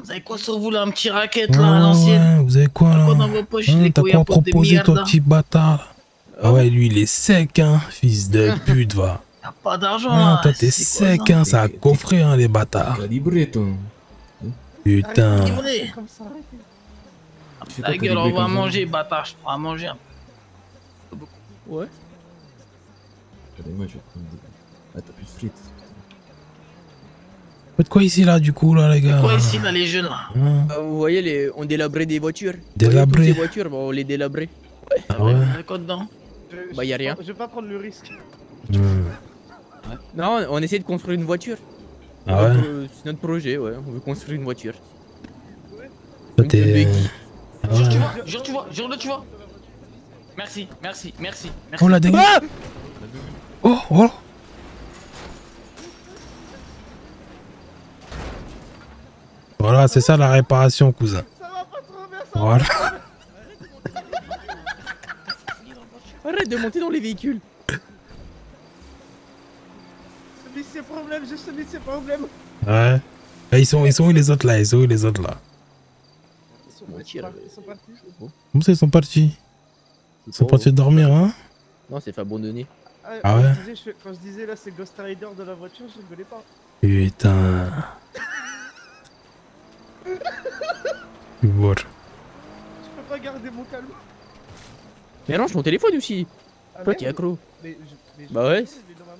Vous avez quoi sur vous là, un petit racket là, à l'ancienne? Ouais, vous avez quoi là? Quoi dans vos poches, Hein, les t'as couilles quoi à pote de proposer, toi, merde, petit bâtard là? Ah ouais, lui, il est sec, hein, fils de pute, va. Y'a pas d'argent Ah, là. toi, t'es sec, hein, ça a coffré, hein, les bâtards. Calibré, toi. Putain. Livré. La gueule, on va manger, bâtard, je prends à manger. Ouais. Moi, je vais prendre des. Ah, t'as plus de frites. Faites quoi ici là, du coup, là, les gars? Quoi ici là, les jeunes là? Vous voyez, on délabrait des voitures. Délabrer? Des voitures, on les délabrait. Ouais. Ah ouais? Y'a quoi dedans? Bah, y'a rien. Je vais pas prendre le risque. Non, on essaie de construire une voiture. Ah ouais? C'est notre projet, ouais. On veut construire une voiture. Toi, t'es. Ah ouais. Jure, tu vois. Merci. Oh la dingue! Oh! Voilà, c'est ça la réparation, cousin. Voilà. Arrête de monter dans les véhicules. Je ses problèmes, je subis ses problèmes. Ouais. Et ils sont où les autres là? Ils sont où les autres là? Ils sont partis. Comment ça, ils sont partis? Ils sont partis dormir, hein? Non, c'est fait abandonner. Ah ouais? Quand je disais là, c'est Ghost Rider de la voiture, je rigolais pas. Putain. Bon. Je peux pas garder mon calme. Mais range ton téléphone aussi. Toi, t'es accro. Bah ouais.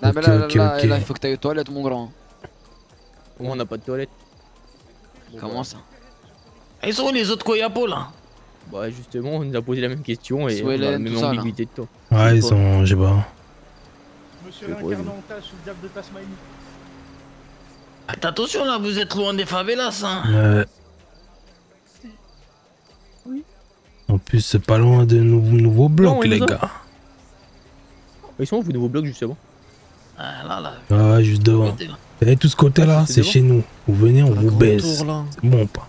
Non, mais là, il faut que t'ailles aux toilettes, mon grand. On n'a pas de toilette. Comment ça? Ils sont où les autres Koyapo là? Bah justement, on nous a posé la même question et on a la Swellen, même tout ça, là. ambiguïté de toi. Ouais, ils sont. Je sais pas. Je me suis réincarné en tâche, je suis le diable de Tasmanie. Faites attention là, vous êtes loin des favelas hein. Ouais. Oui. En plus, c'est pas loin de nouveaux blocs, Non, les nous a- gars. Ils sont où vos nouveaux blocs justement? Ah là. Ouais, juste devant. Et tout ce côté-là, c'est chez nous. Vous venez, on vous baisse. C'est bon ou pas?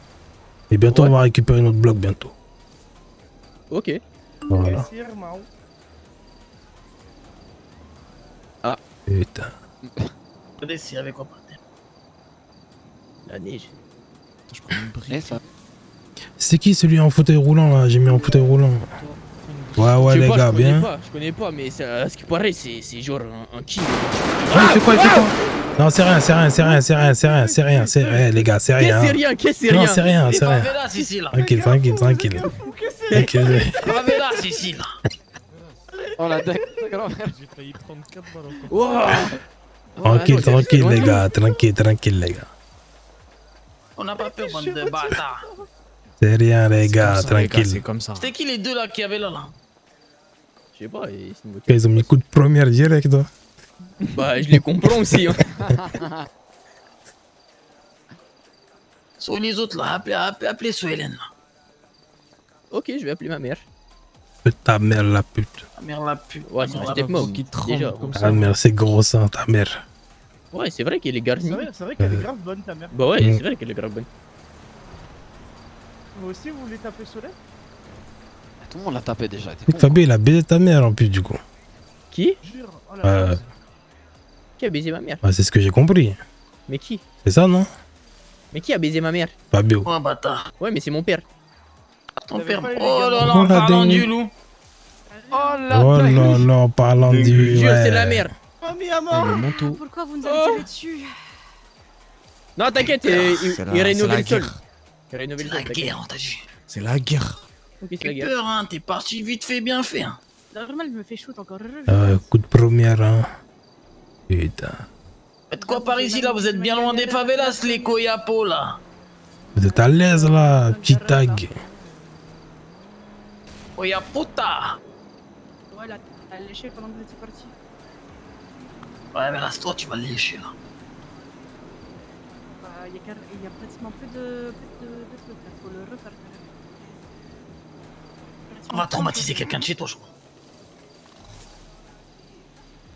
Et bientôt, on va récupérer notre bloc bientôt. Ok. Voilà. Ah. Putain. Regardez s'il y avait quoi par terre. La neige. Je prends une brique. Et ça. C'est qui celui en fauteuil roulant là? J'ai mis en fauteuil roulant. Ouais, Je sais les pas, gars, bien. Je connais pas, mais ça, à ce qui paraît, c'est genre un king. Ouais, il fait quoi? Non, c'est rien, les gars, c'est rien. Qu'est-ce que c'est rien? Non, c'est rien, Les c'est rien. favelas ici là. Tranquille. Favelas ici là. Oh la dingue, grand-mère. J'ai failli prendre 4 balles encore. Tranquille, les gars, tranquille, les gars. On n'a pas peur, bande de bâtards. C'est rien, les gars, C'est tranquille. comme ça. C'était qui les deux là qui avaient là? Je sais pas, c'est une voiture. Ils ont mis coup de première direct, toi. Bah, je les comprends aussi. Hein. Sur les autres là, appelez Swellen là. Ok, je vais appeler ma mère. Ta mère, la pute. Ta mère la pute. Ouais, c'est ma stepmom. Déjà. Ta mère, c'est gros sang, ta mère. Ouais, c'est vrai qu'elle est garnie. C'est vrai qu'elle est grave bonne ta mère. Bah ouais, c'est vrai qu'elle est grave bonne. Vous aussi, vous voulez taper Soleil? Tout le monde l'a tapé déjà. Fabien, il a baisé ta mère en plus, du coup. Qui? Euh, Qui a baisé ma mère? c'est ce que j'ai compris. Mais qui? C'est ça, non? Mais qui a baisé ma mère? Fabio. Oh bâtard. Ouais, mais c'est mon père. Ton père. Oh là là, Oh, en la parlant dingue. du loup. Oh la Oh dingue. là là, en parlant du. Je jure, c'est ouais. la mère. Mamie à mort. Le manteau. Pourquoi vous nous avez tiré dessus? Non, t'inquiète, il rénove le sol. Il rénove le C'est sol. la guerre, t'as dit. C'est la guerre. Ok, c'est la J'ai guerre. peur, hein. T'es parti vite fait, bien fait. Hein. Normal, je me fais shoot encore heureux. Coup de première, hein. Putain. Faites quoi par ici là? Vous êtes bien loin des favelas, les Koyapo là. Vous êtes à l'aise là, petit tag. Koyaputa. Ouais, là, t'as léché pendant que vous étiez parti. Ouais, mais là, c'est toi, tu vas le lécher là. Bah, il y a pratiquement plus de trucs, là. Faut le refaire. On va traumatiser quelqu'un de chez toi, je crois.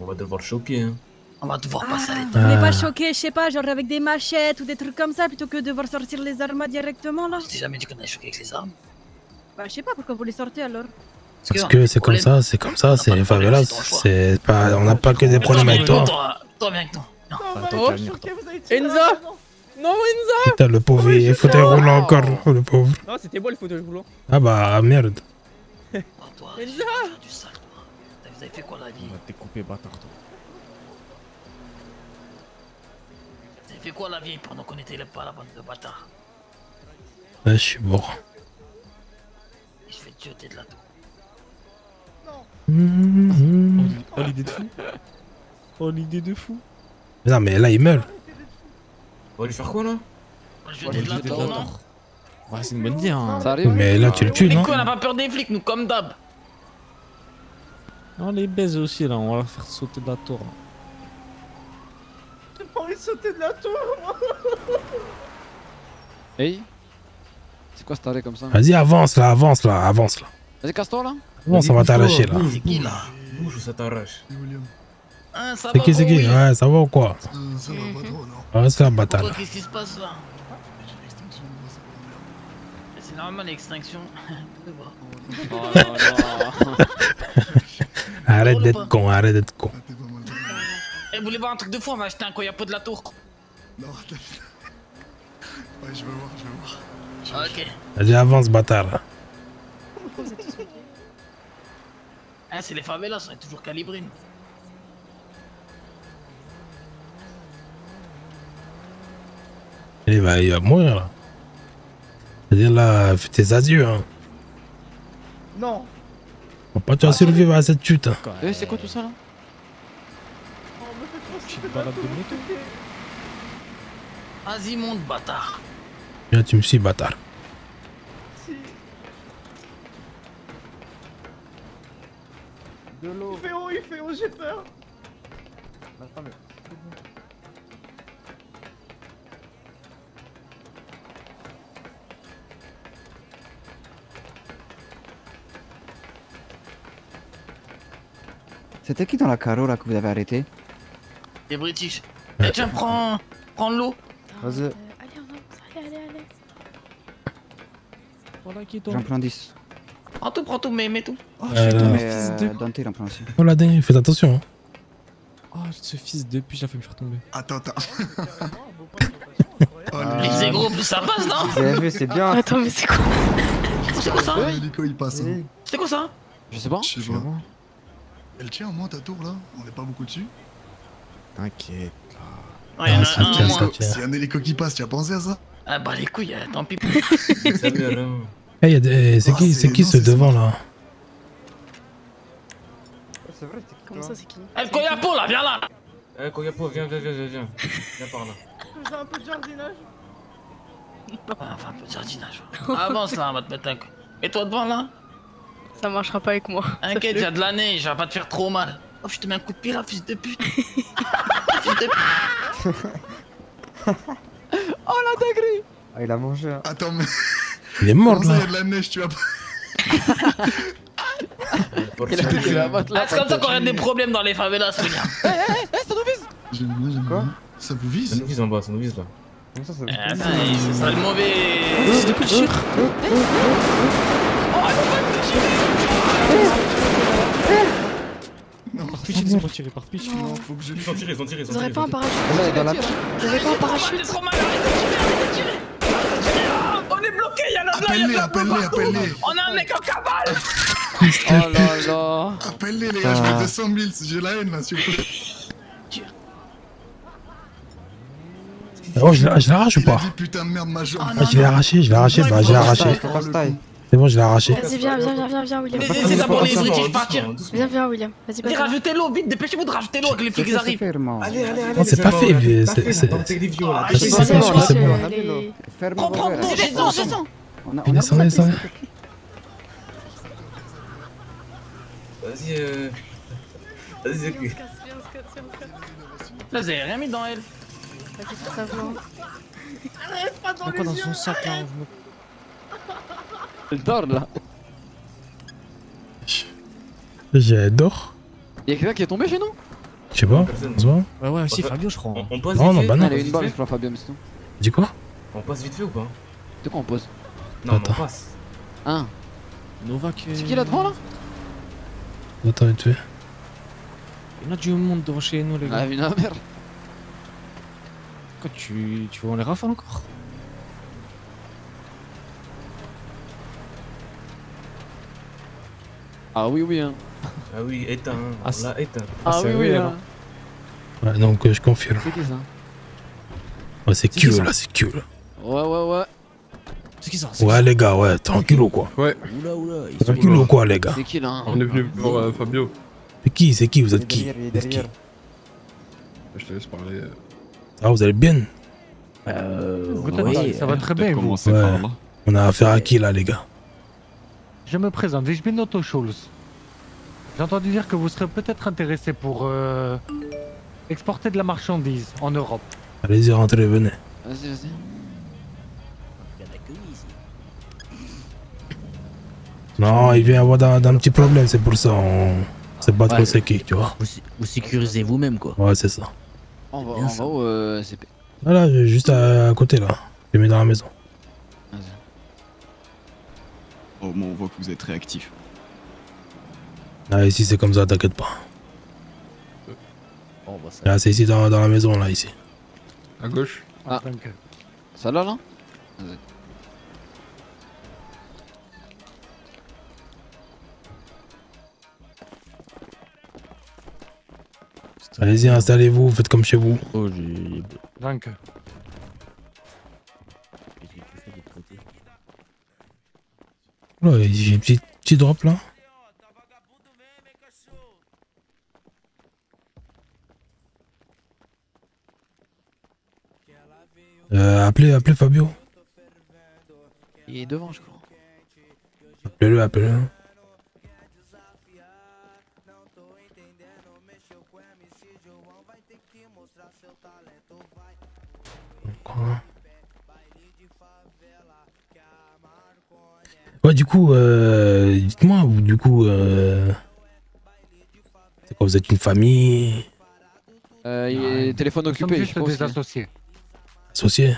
On va devoir choquer, hein. On va devoir passer à Vous l'état. voulez pas choquer, je sais pas, genre avec des machettes ou des trucs comme ça, plutôt que de devoir sortir les armes directement là? Je t'ai jamais dit qu'on allait choquer avec les armes. Bah, je sais pas pourquoi vous les sortez alors. Parce que c'est comme ça, c'est les favelas. C'est pas, on n'a pas que des problèmes avec toi. Toi, viens avec nous. Enza. Non, Enza. Putain, le pauvre, il fauteuil roulant encore, le pauvre. Non, c'était moi le fauteuil roulant. Ah bah merde. Enza. Vous avez fait quoi la vie? On va te découper, bâtard, toi. Vous avez fait quoi la vie pendant qu'on était pas la bande de bâtards? Ouais, je suis mort. Et je vais te jeter de la tour. Oh, l'idée de fou. Oh, l'idée de fou. Non, mais là, il meurt. On va lui faire quoi là? Jeter de la tour, non? Ouais, c'est une bonne idée, hein. Ça arrive. Mais là, tu le tues, Mais non? quoi, on a pas peur des flics, nous, comme d'hab. Non, les baises aussi, là, on va la faire sauter de la tour. Là. J'ai pas envie de sauter de la tour, moi. Hey. C'est quoi cet arrêt comme ça? Vas-y, avance là. Vas-y, casse-toi là. Bon, ça va t'arracher là. C'est qui là? Bouge ou ça t'arrache? Hein, ça C'est va, qui, c'est qui? oui. Ouais, ça va ou quoi? Ça va pas trop, non? Reste là, bâtard. Pourquoi, qu'est-ce qui se passe là? C'est normal l'extinction. Oh là là. Arrête d'être con, arrête d'être con. Eh, vous voulez voir un truc de fou? On va acheter un coyapo de la tour. Non, ouais, je veux voir. Ok. Vas-y, avance, bâtard. Hein, c'est les favelas, on est toujours calibrés. Nous. Il va mourir là. C'est-à-dire là, fais tes adieux. Hein. Non. Pas tu vas survivre à cette chute. Hein. Eh, c'est quoi tout ça là? Vas-y, monte, bâtard. Viens, tu me suis, bâtard. De l'eau. Il fait haut, j'ai peur. C'était qui dans la carreau là que vous avez arrêté? Des British. Eh, tiens, prends l'eau. Vas-y. Allez. J'en prends 10. Prends tout, mais mets tout. Oh, je suis tombé, Mais fils de... Dante il en prend aussi. Oh la dingue, fais attention. Hein. Oh, ce fils de pute, j'ai failli me faire tomber. Attends. Les gros, plus ça passe, non? Vous avez vu, c'est bien. Attends, mais c'est quoi? C'est quoi ça? L'hélico il passe. Hein. C'est quoi ça? Je sais pas. Je sais pas. Elle tient au moins ta tour là? On est pas beaucoup dessus? T'inquiète là. Ouais, y'en a un moins. S'il y a un hélico qui passe, tu as pensé à ça? Ah bah les couilles, tant pis. Hey, c'est qui ce devant là? C'est vrai, Comment ça, c'est qui? Eh, Koyapo là, viens là! Eh, Koyapo, viens. Viens par là. J'ai un peu de jardinage. Enfin, un peu de jardinage. Avance là, on va te mettre un coup. Et toi devant là? Ça marchera pas avec moi. T'inquiète, y'a de la neige, va pas te faire trop mal. Oh, je te mets un coup de pied là, fils de pute. Fils de pute. Oh la dinguerie! Ah, il a mangé. Hein. Attends, mais. Il est mort là. Il y a de la neige, tu vas pas. C'est comme ça qu'on a des problèmes dans les favelas, regarde. Ça nous vise! Quoi? Ça vous vise? Ça nous vise en bas, ça nous vise là. Comment ça, ça Attends, c'est ça le mauvais. Fils de pute, chire. Par pitch, ils sont tirés, par pitch. Non, faut que je. Ils sont tirés. Vous aurez pas un parachute? Là, dans la... Vous avez pas un parachute? C'est trop mal, arrêtez de tirer. On est bloqué, y'en a là, Appelle-les. On a un mec en cavale. Oh là là! Appelle-les les gars, je mets 200 000, j'ai la haine là, s'il vous plaît. Oh, je l'arrache ou pas? Il a dit putain de merde, major. Ah, je l'ai arraché, bah je l'ai arraché. C'est bon, je l'ai arraché. Vas-y, viens, William. C'est ça pour les British partir. Viens, William. Vas-y, Vas-y, rajoutez l'eau, vite, dépêchez-vous de rajouter l'eau avec les flics qui arrivent. Allez. Non, c'est pas fait, c'est Prends, descends. Descendez. Vas-y, c'est qui? Là, vous avez rien mis dans elle. Vas-y, pour savoir. Arrête pas dans les Quoi dans yeux, son sac là? arrête. Elle dort là. J'adore. Y'a quelqu'un qui est tombé chez nous? Je sais pas. Ouais, aussi, Fabio, je crois. On passe Non, vite bah fait. non. Il y a une balle, je crois, Fabien, mais c'est tout. Dis quoi? On passe vite fait ou pas? De quoi on pose? Non, Attends. on passe. Hein? Novak. C'est qui là devant là? Attends, vite fait. Il y en a du monde devant chez nous, les gars. Ah, une merde. Quoi, tu vas en les rafales encore? Ah oui, oui, hein. Ah oui, éteint. Ah, On l'a éteint. Ah oui, oui, hein. Ouais, donc je confirme. C'est qui ça? Ouais, c'est Q là, c'est Q là. Ouais. C'est qui ça? Ouais, les gars, ouais, tranquille ou quoi? Ouais. Oula. Tranquille ou quoi, les gars? C'est qui là hein? On est venu pour Fabio. C'est qui? Vous êtes qui? Vous êtes qui? Je te laisse parler. Ah, vous allez bien? Ça va très bien, vous. Ouais. On a affaire à qui là, les gars? Je me présente, ich bin Otto Schulz. J'ai entendu dire que vous serez peut-être intéressé pour exporter de la marchandise en Europe. Allez-y, rentrez, venez. Vas-y. Non, il vient avoir d'un petit problème, c'est pour ça. On sait pas trop c'est qui, tu vois. Vous sécurisez vous-même, quoi. Ouais, c'est ça. On va où CP? Voilà, juste à côté là. Je les mets dans la maison. Oh, bon, on voit que vous êtes réactif. Ah, ici c'est comme ça, t'inquiète pas. Là, c'est ici dans la maison, là, ici. À gauche. Ah, ça là, là? Vas-y. Allez-y, installez-vous, faites comme chez vous. Oh, Danke. Ouais, j'ai un petit drop là. Appelez Fabio. Il est devant, je crois. Appelez-le. Ouais, du coup, dites-moi, du coup, c'est quoi, vous êtes une famille? Il est téléphone occupé. Nous sommes juste des associés. Associés?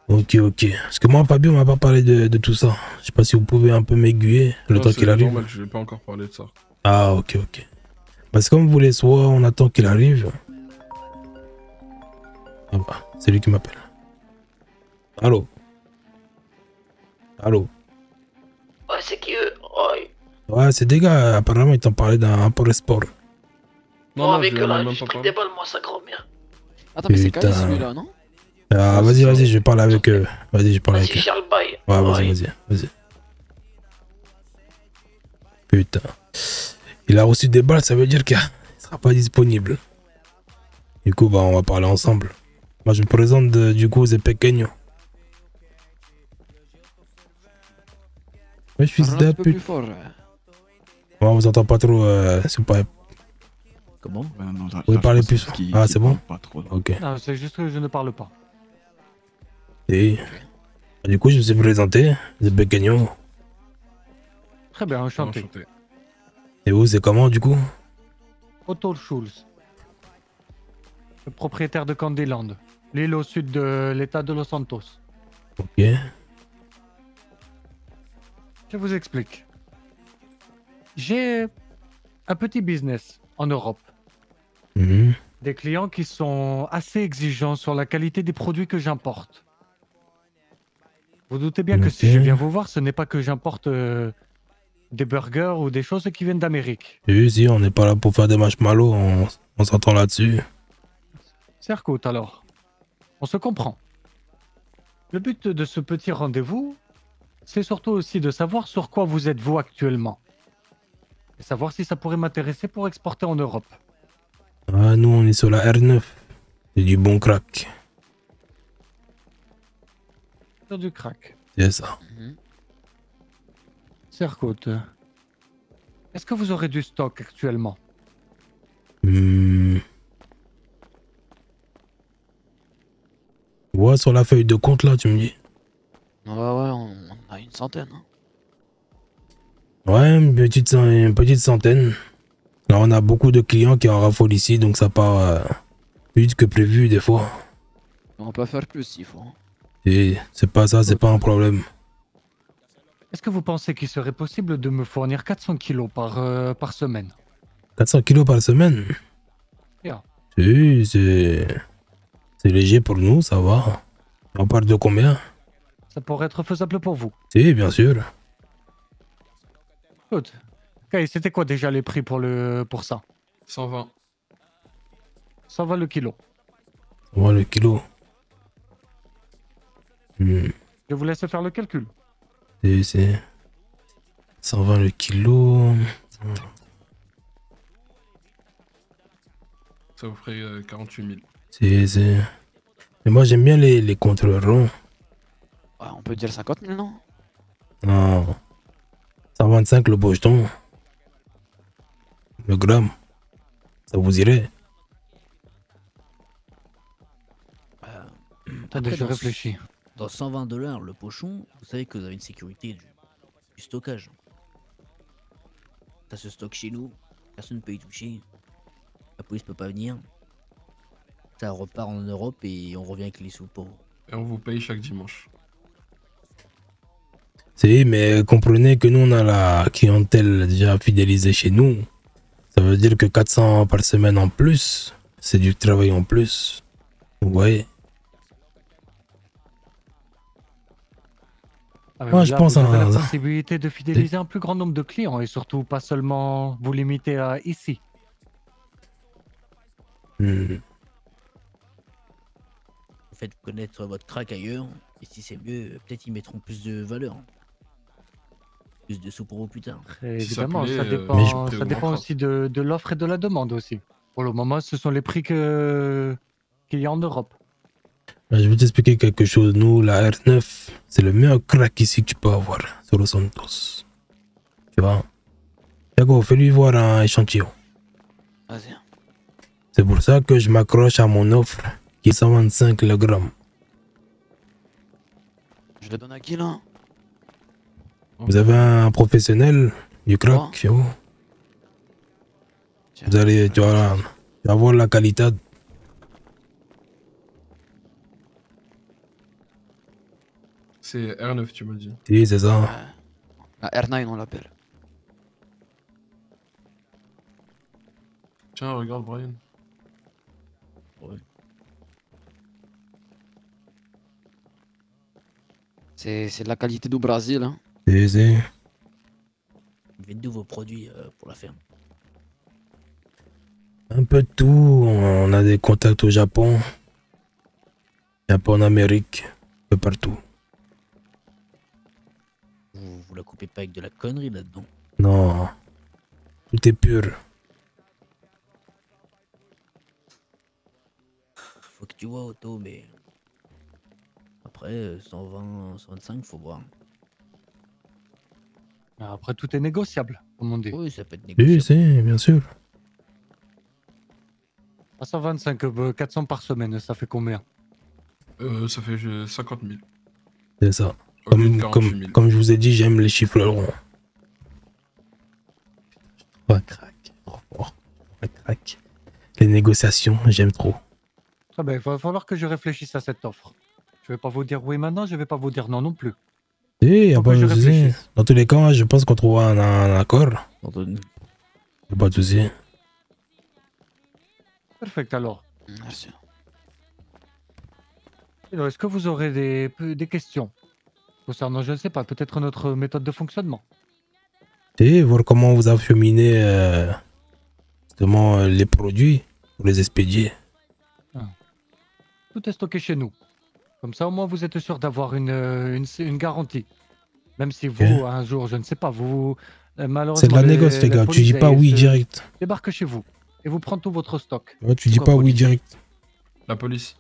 Ok. Parce que moi, Fabio m'a pas parlé de tout ça. Je sais pas si vous pouvez un peu m'aiguiller le temps qu'il arrive. Normal, je vais pas encore parler de ça. Ah, ok. Parce que comme vous voulez, soit on attend qu'il arrive. Ah bah, c'est lui qui m'appelle. Allô? Ouais, c'est qui eux? Ouais, c'est des gars, apparemment ils t'ont parlé d'un import-export. Non, avec eux là, je prends des balles, moi, ça grand-mère. Attends, mais c'est Kali celui-là, non? Ah, vas-y, je vais parler avec eux. Vas-y, je parle avec eux. Charles Baye. Ouais, vas-y. Putain. Il a reçu des balles, ça veut dire qu'il sera pas disponible. Du coup, bah, on va parler ensemble. Moi, je me présente du coup, c'est Pequeño. Ouais, fils de pute. On vous entend pas trop, c'est pas... Comment? Vous pouvez parler plus fort. Ah, c'est bon? Ok. Non, c'est juste que je ne parle pas. Et du coup, je me suis présenté, c'est Pequeño. Très bien, enchanté. Et vous, c'est comment du coup? Otto Schulz. Le propriétaire de Candyland, l'île au sud de l'état de Los Santos. Ok. Je vous explique. J'ai un petit business en Europe. Des clients qui sont assez exigeants sur la qualité des produits que j'importe. Vous doutez bien que si je viens vous voir, ce n'est pas que j'importe des burgers ou des choses qui viennent d'Amérique. Oui, si, on n'est pas là pour faire des marshmallows, on s'entend là-dessus. Cercoute alors. On se comprend. Le but de ce petit rendez-vous, c'est surtout aussi de savoir sur quoi vous êtes vous actuellement. Et savoir si ça pourrait m'intéresser pour exporter en Europe. Ah, nous on est sur la R9. C'est du bon crack. Sur du crack. C'est ça. Cercoute. Est-ce que vous aurez du stock actuellement? Ouais, sur la feuille de compte là, tu me dis. Ouais, on a une centaine. Hein. Ouais, une petite centaine. Là, on a beaucoup de clients qui en raffolent ici, donc ça part plus vite que prévu des fois. On peut faire plus s'il faut. Et c'est pas ça, c'est pas un problème. Est-ce que vous pensez qu'il serait possible de me fournir 400 kilos par semaine? 400 kilos par semaine? Yeah. Oui, c'est léger pour nous, ça va. On parle de combien? Ça pourrait être faisable pour vous. Si, bien sûr. Écoute, okay, c'était quoi déjà les prix pour ça? 120. 120 le kilo. 120 le kilo. Je vous laisse faire le calcul. C'est 120 le kilo. Ça vous ferait 48 000. Mais moi j'aime bien les contrôles ronds. Ouais, on peut dire 50 000, non? Non. 125 le pocheton. Le gramme. Ça vous irait? Attendez, je réfléchis. Dans 120$ le pochon, vous savez que vous avez une sécurité du stockage. Ça se stocke chez nous, personne ne peut y toucher. La police peut pas venir. Ça repart en Europe et on revient avec les sous pour. Et on vous paye chaque dimanche. Si, mais comprenez que nous on a la clientèle déjà fidélisée chez nous. Ça veut dire que 400 par semaine en plus, c'est du travail en plus. Vous voyez? Moi, je pense vous avez à la possibilité de fidéliser un plus grand nombre de clients et surtout pas seulement vous limiter à ici. Faites connaître votre crack ailleurs et si c'est mieux, peut-être ils mettront plus de valeur. Plus de sous pour vous plus tard. Évidemment, plaît, ça dépend aussi de l'offre et de la demande aussi. Pour le moment, ce sont les prix qu'il y a en Europe. Je vais t'expliquer quelque chose. Nous, la R9, c'est le meilleur crack ici que tu peux avoir sur Los Santos. Tu vois? Thiago, fais-lui voir un échantillon. Vas-y. C'est pour ça que je m'accroche à mon offre qui est 125 le gramme. Je le donne à qui là? Vous avez un professionnel du crack chez vous? Vous allez, tu vas voir la qualité. C'est R9, tu m'as dit. Oui, c'est ça. La R9, on l'appelle. Tiens, regarde, Brian. Ouais. C'est de la qualité du Brésil. Hein. C'est. Faites d'où vos produits pour la ferme? Un peu de tout. On a des contacts au Japon. En Amérique. Un peu partout. Vous la coupez pas avec de la connerie là-dedans? Non. Tout est pur. Faut que tu vois Otto, mais après 120, 125, faut voir. Après tout est négociable, comme on dit. Oui, ça peut être négociable. Oui, c'est bien sûr. À 125, 400 par semaine, ça fait combien? Ça fait 50 000. C'est ça. Comme je vous ai dit, j'aime les chiffres ronds. Ouais, crack. Ouais, crack. Les négociations, j'aime trop. Ah ben, il va falloir que je réfléchisse à cette offre. Je vais pas vous dire oui maintenant, je vais pas vous dire non non plus. Et dans tous les cas, je pense qu'on trouvera un accord. Pas de souci. Perfect alors. Merci. Est-ce que vous aurez des questions concernant, je ne sais pas, peut-être notre méthode de fonctionnement? Et voir comment vous acheminez justement les produits pour les expédier. Tout est stocké chez nous. Comme ça, au moins, vous êtes sûr d'avoir une garantie. Même si vous, un jour, je ne sais pas, vous malheureusement. C'est de la négoce, les gars. Tu dis pas oui direct. Débarque chez vous et vous prend tout votre stock. Ouais, tu dis pas oui direct. La police.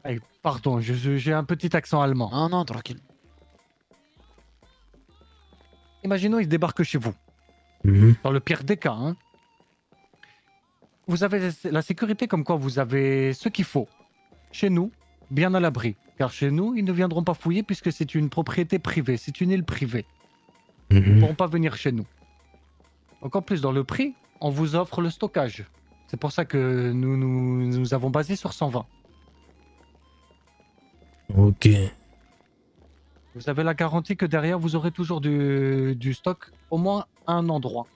Hey, pardon, j'ai un petit accent allemand. Non, non, tranquille. Imaginons, il débarque chez vous. Dans le pire des cas, hein. Vous avez la sécurité comme quoi vous avez ce qu'il faut. Chez nous, bien à l'abri. Car chez nous, ils ne viendront pas fouiller puisque c'est une propriété privée, c'est une île privée. Ils ne pourront pas venir chez nous. Donc en plus, dans le prix, on vous offre le stockage. C'est pour ça que nous avons basé sur 120. Ok. Vous avez la garantie que derrière, vous aurez toujours du stock, au moins à un endroit.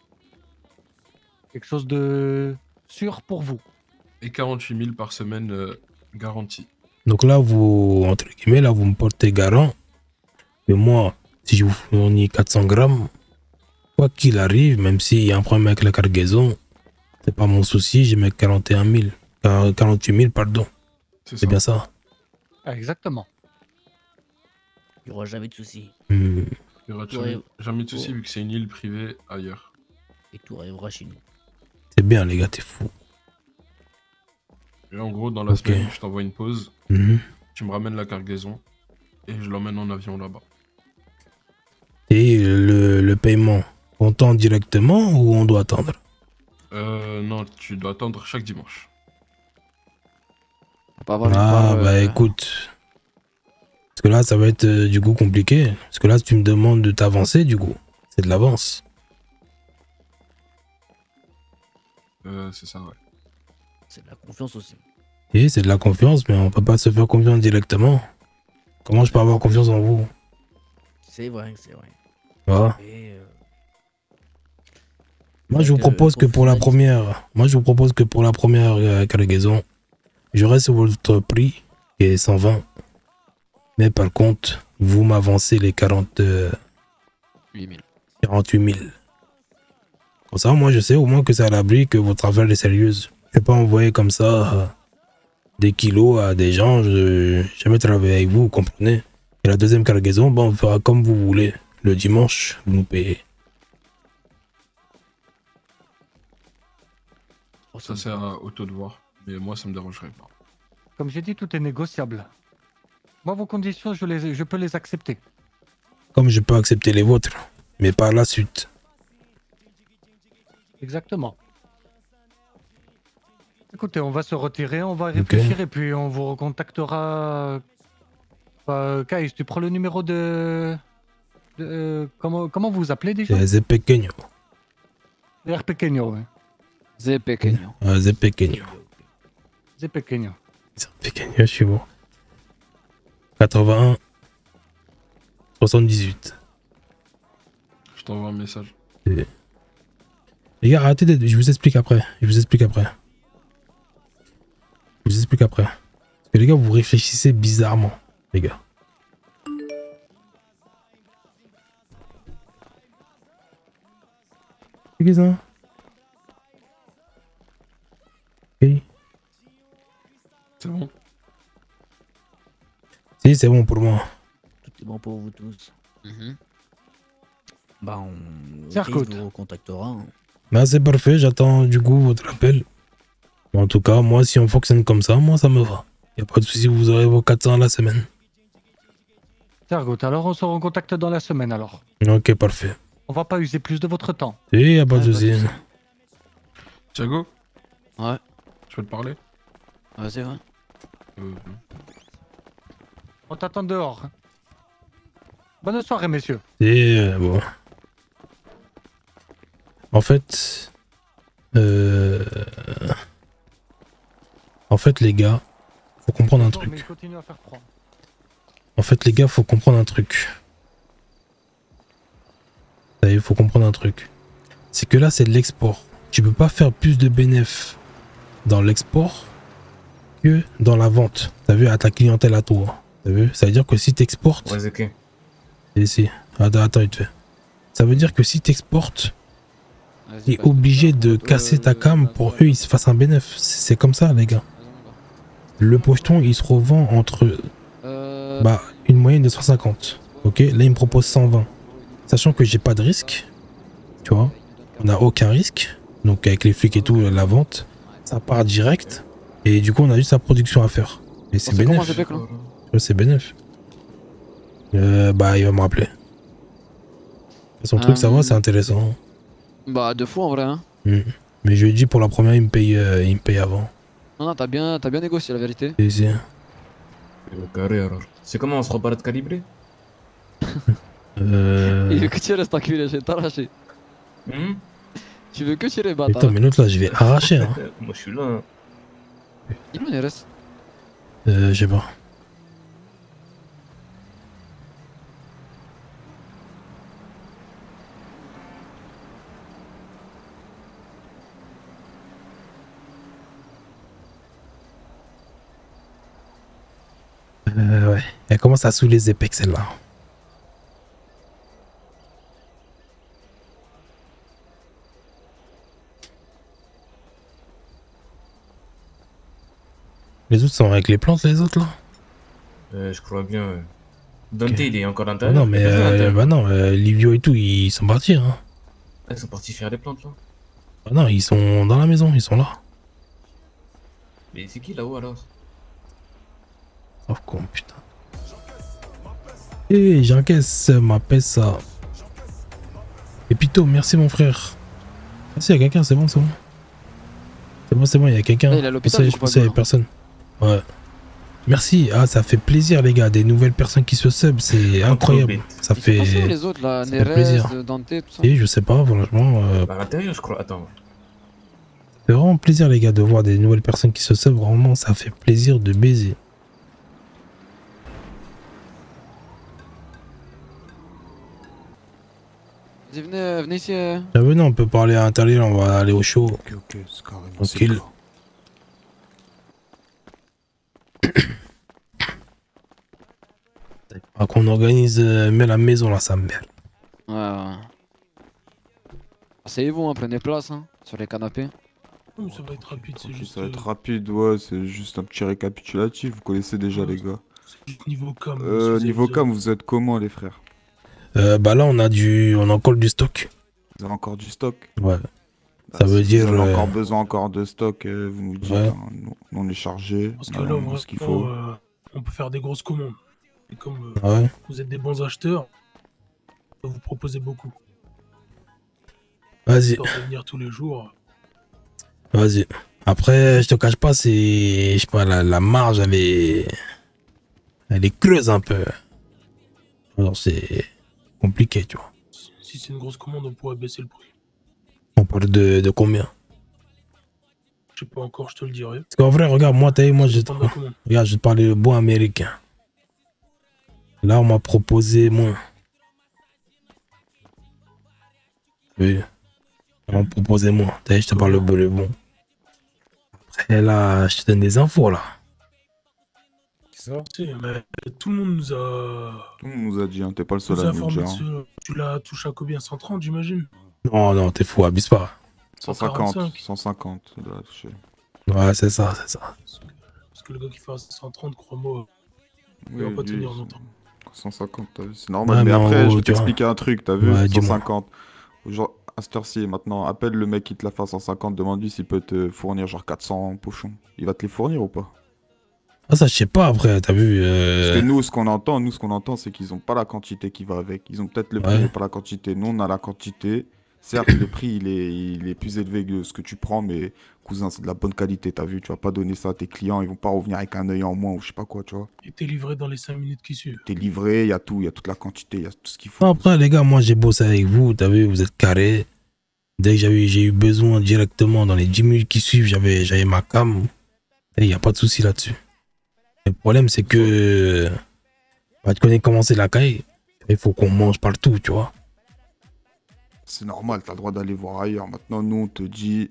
Quelque chose de sûr pour vous. Et 48 000 par semaine garantie. Donc là, vous, entre guillemets, là, vous me portez garant. Et moi, si je vous fournis 400 grammes, quoi qu'il arrive, même s'il y a un problème avec la cargaison, c'est pas mon souci, je mets 48 000, pardon. C'est bien ça. Ah, exactement. Il n'y aura jamais de soucis. Il n'y aura jamais de soucis vu que c'est une île privée ailleurs. Et tout arrivera chez nous. C'est bien, les gars, t'es fou. Et en gros, dans la semaine, je t'envoie une pause. Tu me ramènes la cargaison et je l'emmène en avion là-bas. Et le paiement, on tend directement ou on doit attendre? Non, tu dois attendre chaque dimanche. Écoute. Parce que là, ça va être du coup compliqué. Parce que là, tu me demandes de t'avancer, du coup. C'est de l'avance. C'est ça, ouais. C'est de la confiance aussi. Et c'est de la confiance, mais on peut pas se faire confiance directement. Comment je peux avoir confiance en vous? C'est vrai, c'est vrai. Voilà. Moi, je vous propose que pour la première... cargaison, je reste sur votre prix, qui est 120. Mais par contre, vous m'avancez les 48 000. Comme ça, moi, je sais au moins que c'est à l'abri, que votre affaire est sérieuse. Je ne vais pas envoyer comme ça des kilos à des gens. Je n'ai jamais travaillé avec vous, vous comprenez. Et la deuxième cargaison, bon, on fera comme vous voulez. Le dimanche, vous nous payez. Ça sert à auto de voir. Mais moi, ça me dérangerait pas. Comme j'ai dit, tout est négociable. Moi, vos conditions, je peux les accepter. Comme je peux accepter les vôtres, mais par la suite. Exactement. Écoutez, on va se retirer, on va réfléchir et puis on vous recontactera. Kais, tu prends le numéro de... comment vous vous appelez déjà? Zé Pequeño. R Pequeño, oui. Zé Pequeño. Zé Pequeño. Zé Pequeño. Zé Pequeño, je suis bon. 81 78. Je t'envoie un message. Les gars, arrêtez de... Je vous explique après. Parce que les gars, vous réfléchissez bizarrement, les gars. C'est ça? Ok. C'est bon. Si, c'est bon pour moi. Tout est bon pour vous tous. Bah, on vous recontactera. Bah, c'est parfait, j'attends du coup votre appel. En tout cas, moi, si on fonctionne comme ça, moi, ça me va. Y a pas de souci, vous aurez vos 400 à la semaine. Sergot, alors on se recontacte dans la semaine alors. Ok, parfait. On va pas user plus de votre temps. Si, y a pas de souci. Thiago? Ouais. Je peux te parler? Vas-y, ouais. On t'attend dehors. Bonne soirée, messieurs. Et bon. En fait, les gars, faut comprendre un truc. En fait, les gars, faut comprendre un truc. Il faut comprendre un truc. C'est que là, c'est de l'export. Tu peux pas faire plus de bénéfices dans l'export que dans la vente. T'as vu, à ta clientèle à toi. T'as vu? Ça veut dire que si t'exportes... Ouais, ok. Et si. Attends, vite fait. Ça veut dire que si t'exportes, t'es obligé de casser ta cam pour eux, ils se fassent un bénéfice. C'est comme ça, les gars. Le pocheton, il se revend entre une moyenne de 150. Ok, là, il me propose 120. Sachant que j'ai pas de risque. Tu vois, on n'a aucun risque. Donc, avec les flics et tout, la vente, ça part direct. Et du coup, on a juste la production à faire. Et c'est bénéfique. C'est bénéfique. Bah, il va me rappeler. Son truc, ça va, c'est intéressant. Bah, 2 fois en vrai, hein. Mais je lui ai dit pour la première, il me paye avant. Non, t'as bien négocié la vérité. Et si. Carré alors. C'est comment on se repart de calibrer? Il veut que tu restes enculé, je vais t'arracher. Tu veux que tirer, bâtard. Attends, mais l'autre là, je vais arracher. Hein. Moi je suis là. Il en reste. Je sais pas. Ouais. Elle commence à saouler les épecs, celle-là. Les autres sont avec les plantes, les autres, là? Je crois bien. Dante, il est encore à Ah l'intérieur. non, mais bah non, Livio et tout, ils sont partis. Hein. Ils sont partis faire des plantes là. Ah non, ils sont dans la maison, ils sont là. Mais c'est qui là-haut alors? Oh con, putain. Eh, j'encaisse ma pesa. Et Pito, merci mon frère. Merci, il y a quelqu'un, c'est bon, c'est bon. C'est bon, il y a quelqu'un. Il est à l'hôpital, Je pensais, il y avait personne. Ouais. Merci, ah ça fait plaisir les gars, des nouvelles personnes qui se sub, c'est incroyable. Ça fait les autres là, Nerez, Dante, tout ça. Et je sais pas, franchement. À l'intérieur, je crois. Attends. Ça fait vraiment plaisir les gars de voir des nouvelles personnes qui se sub, vraiment ça fait plaisir de baiser. Vas-y, venez ici. Venez, on peut parler à l'intérieur, on va aller au show. Ok, c'est carrément. Tranquille. Qu'on organise mais la maison là, ça me merde. Ouais. Asseyez-vous, hein, prenez place hein, sur les canapés. Ça va être rapide, c'est juste. Ça va être rapide, ouais, c'est juste un petit récapitulatif, vous connaissez déjà les gars. Niveau cam. Niveau cam, vous êtes comment les frères? Bah là on a encore du stock. Vous avez encore du stock? Ouais. Bah, ça veut si dire. vous avez encore besoin de stock, vous nous dites, ouais. hein, nous on est chargé, Parce que là, ce qu'il faut. on peut faire des grosses commandes. Et comme ouais. vous êtes des bons acheteurs, on va vous proposer beaucoup. Vas-y. Venir tous les jours. Vas-y. Après, je te cache pas, c'est. Je sais pas, la marge, elle est creuse un peu. Alors, c'est compliqué, tu vois. Si c'est une grosse commande, on pourrait baisser le prix. On parle de combien? Je sais pas encore, je te le dirai. Parce qu'en vrai, regarde, moi, regarde, je vais te parler de bois américain. Là, on m'a proposé moins. Oui. On m'a proposé moins. Je te parle le bon. Après, là, je te donne des infos, là. Ça mais tout le monde nous a... Tout le monde nous a dit, hein, t'es pas le seul à nous dire. Tu l'as touché à combien? 130, j'imagine? Non, t'es fou, abuse pas. 150, 150, on doit toucher. Ouais, c'est ça. Parce que le gars qui fait 130, crois-moi, il va pas tenir longtemps. 150, t'as vu, c'est normal. Ouais, mais après, je vais t'expliquer un truc, t'as vu, ouais, 150. Genre, à cette heure-ci, maintenant, appelle le mec qui te la fait à 150, demande-lui s'il peut te fournir genre 400 pochons. Il va te les fournir ou pas? Ah, ça, je sais pas après, t'as vu. Parce que nous, ce qu'on entend, c'est qu'ils ont pas la quantité qui va avec. Ils ont peut-être le prix, mais pas la quantité. Nous, on a la quantité. Certes, le prix, il est plus élevé que ce que tu prends, mais cousin, c'est de la bonne qualité, t'as vu. Tu vas pas donner ça à tes clients, ils vont pas revenir avec un œil en moins ou je sais pas quoi, tu vois. Et t'es livré dans les 5 minutes qui suivent. T'es livré, il y a tout, il y a toute la quantité, il y a tout ce qu'il faut. Après, les gars, moi, j'ai bossé avec vous, t'as vu, vous êtes carré. Dès que j'ai eu besoin directement dans les 10 minutes qui suivent, j'avais ma cam. Et il n'y a pas de souci là-dessus. Le problème, c'est que. Bah, tu connais comment c'est la caille. Il faut qu'on mange partout, tu vois. C'est normal, t'as le droit d'aller voir ailleurs. Maintenant, nous, on te dit,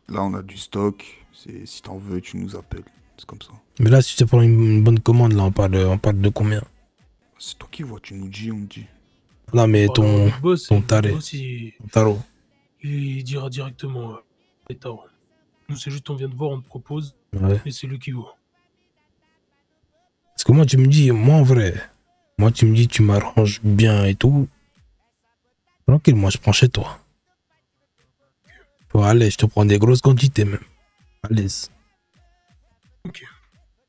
là, on a du stock. Si t'en veux, tu nous appelles. C'est comme ça. Mais là, si tu te prends une bonne commande, là, on parle de combien? C'est toi qui vois, tu nous dis, on dit. Non, mais ton taré. Ton tarot. Il dira directement les tarots. Nous, c'est juste, on vient de voir, on te propose. Ouais. Et c'est lui qui voit. Parce que moi, tu me dis, moi, en vrai, tu me dis, tu m'arranges bien et tout. Tranquille, moi, je prends chez toi. Allez, je te prends des grosses quantités, même. À l'aise. Ok.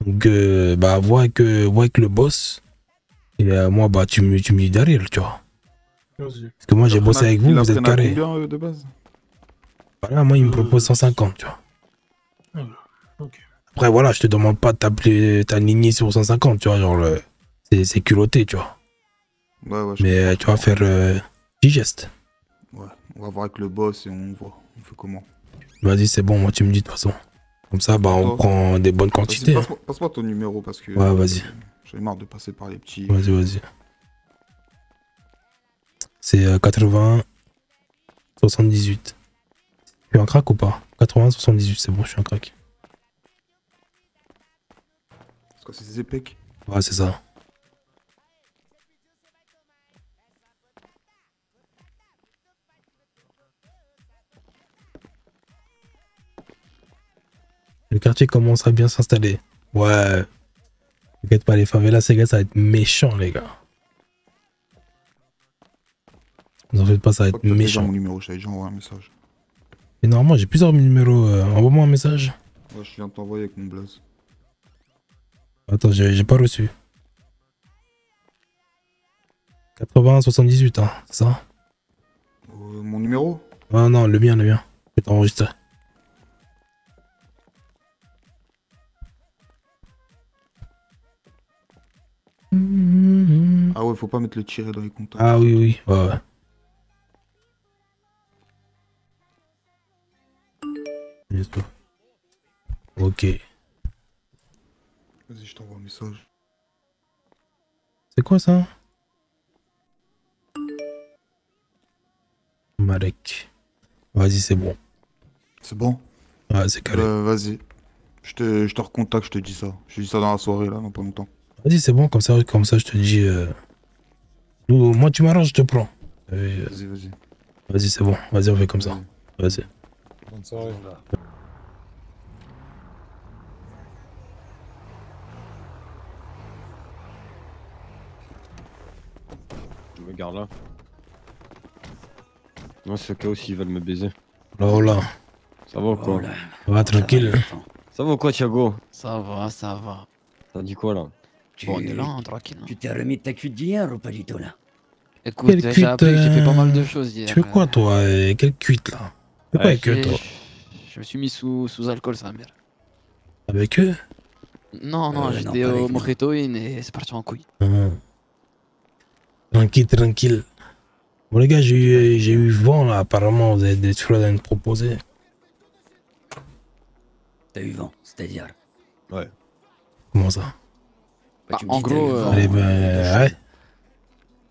Donc, bah, vois avec le boss. Et moi, bah, tu me dis derrière, tu vois. Parce que moi, j'ai bossé avec vous, vous êtes carré. Combien de base? Voilà, moi, il me propose 150, tu vois. Ok. Après, voilà, je te demande pas de t'aligner sur 150, tu vois, genre, c'est culotté, tu vois. Ouais, mais tu vas faire petit geste. Ouais, on va voir avec le boss et on voit. On fait comment? Vas-y, c'est bon, moi, tu me dis de toute façon. Comme ça, bah, on prend des bonnes quantités. Passe-moi ton numéro parce que. Ouais, vas-y. J'en ai marre de passer par les petits. Vas-y. C'est 80 78. Tu es un crack ou pas? 80 78, c'est bon, je suis un crack. C'est quoi, c'est Zepec? Ouais, c'est ça. Le quartier commence à bien s'installer. Ouais. T'inquiète pas, les favelas, ces gars, ça va être méchant, les gars. Vous en faites pas, ça va être méchant. Mon numéro, j'avais déjà envoyé un message. Et normalement, j'ai plusieurs numéros. Envoie-moi un message. Ouais, je viens de t'envoyer avec mon blaze. Attends, j'ai pas reçu. 80 78, hein, c'est ça? Mon numéro? Ah non, le mien, le mien. Je vais t'enregistrer. Ah ouais, faut pas mettre le tiret dans les contacts. Ah oui, oui, ouais, ouais. Ok. Vas-y, je t'envoie un message. C'est quoi ça? Marek. Vas-y, c'est bon. C'est bon? Ouais, c'est calé. Vas-y. Je te recontacte, je te dis ça. Je te dis ça dans la soirée, là, dans pas longtemps. Vas-y, c'est bon, comme ça je te dis... Moi, tu m'arranges, je te prends. Vas-y, vas-y. Vas-y, c'est bon. Vas-y, on fait comme ça. Vas-y. Bonne soirée. Je me garde là. Non, c'est au cas où s'ils veulent me baiser. Oh là. Ça va ou quoi? Va tranquille. Ça va ou quoi, Thiago? Ça va, ça va. T'as dit quoi là? Bon, on est là, hein, tranquille. Tu t'es remis de ta cuite d'hier ou pas du tout là? Écoute, j'ai appris que j'ai fait pas mal de choses hier. Tu fais quoi toi? Quelle cuite là? Fais pas avec eux toi? Je me suis mis sous alcool, sa mère. Avec eux? Non, non, j'étais au mojitoïne et c'est parti en couille. Tranquille, tranquille. Bon les gars, j'ai eu vent là, apparemment vous avez des choses à me proposer. T'as eu vent, c'est-à-dire? Ouais. Comment ça? En gros... ouais.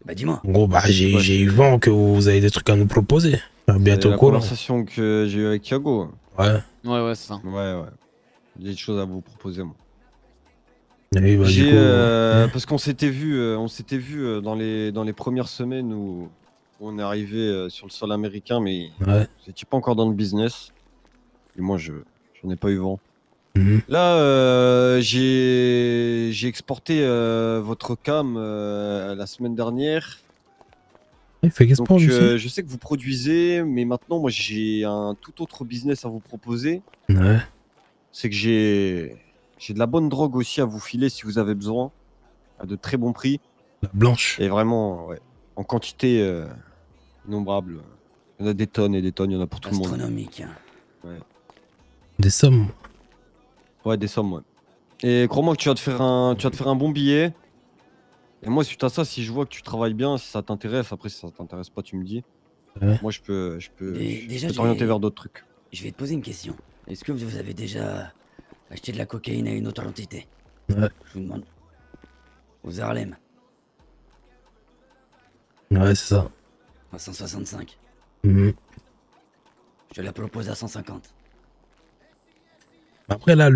Bah dis-moi. En gros, bah j'ai eu vent que vous avez des trucs à nous proposer. Bientôt la courant. conversation que j'ai eue avec Thiago. Ouais. Ouais, c'est ça. Ouais. J'ai des choses à vous proposer, moi. Oui, bah, du coup, parce qu'on s'était vu, dans les premières semaines où on est arrivé sur le sol américain, mais ouais. vous n'étiez pas encore dans le business. Et moi, j'en ai pas eu vent. Là, j'ai exporté votre cam la semaine dernière. Il fait qu'export, donc, aussi. je sais que vous produisez, mais maintenant, moi, j'ai un tout autre business à vous proposer. Ouais. C'est que j'ai de la bonne drogue aussi à vous filer si vous avez besoin, à de très bons prix. La blanche. Et vraiment, ouais, en quantité innombrable. Il y en a des tonnes et des tonnes, il y en a pour tout le monde. Astronomique. Ouais. Des sommes. Ouais, des sommes, ouais. Et crois-moi que tu vas te faire un bon billet. Et moi, suite à ça, si je vois que tu travailles bien, si ça t'intéresse, après si ça t'intéresse pas, tu me dis. Ouais. Moi, je peux Déjà, t'orienter vers d'autres trucs. Je vais te poser une question. Est-ce que vous avez déjà acheté de la cocaïne à une autre entité? Ouais. Je vous demande. Aux Harlem. Ouais, c'est ça. À 165. Mhm. Je te la propose à 150. Après là,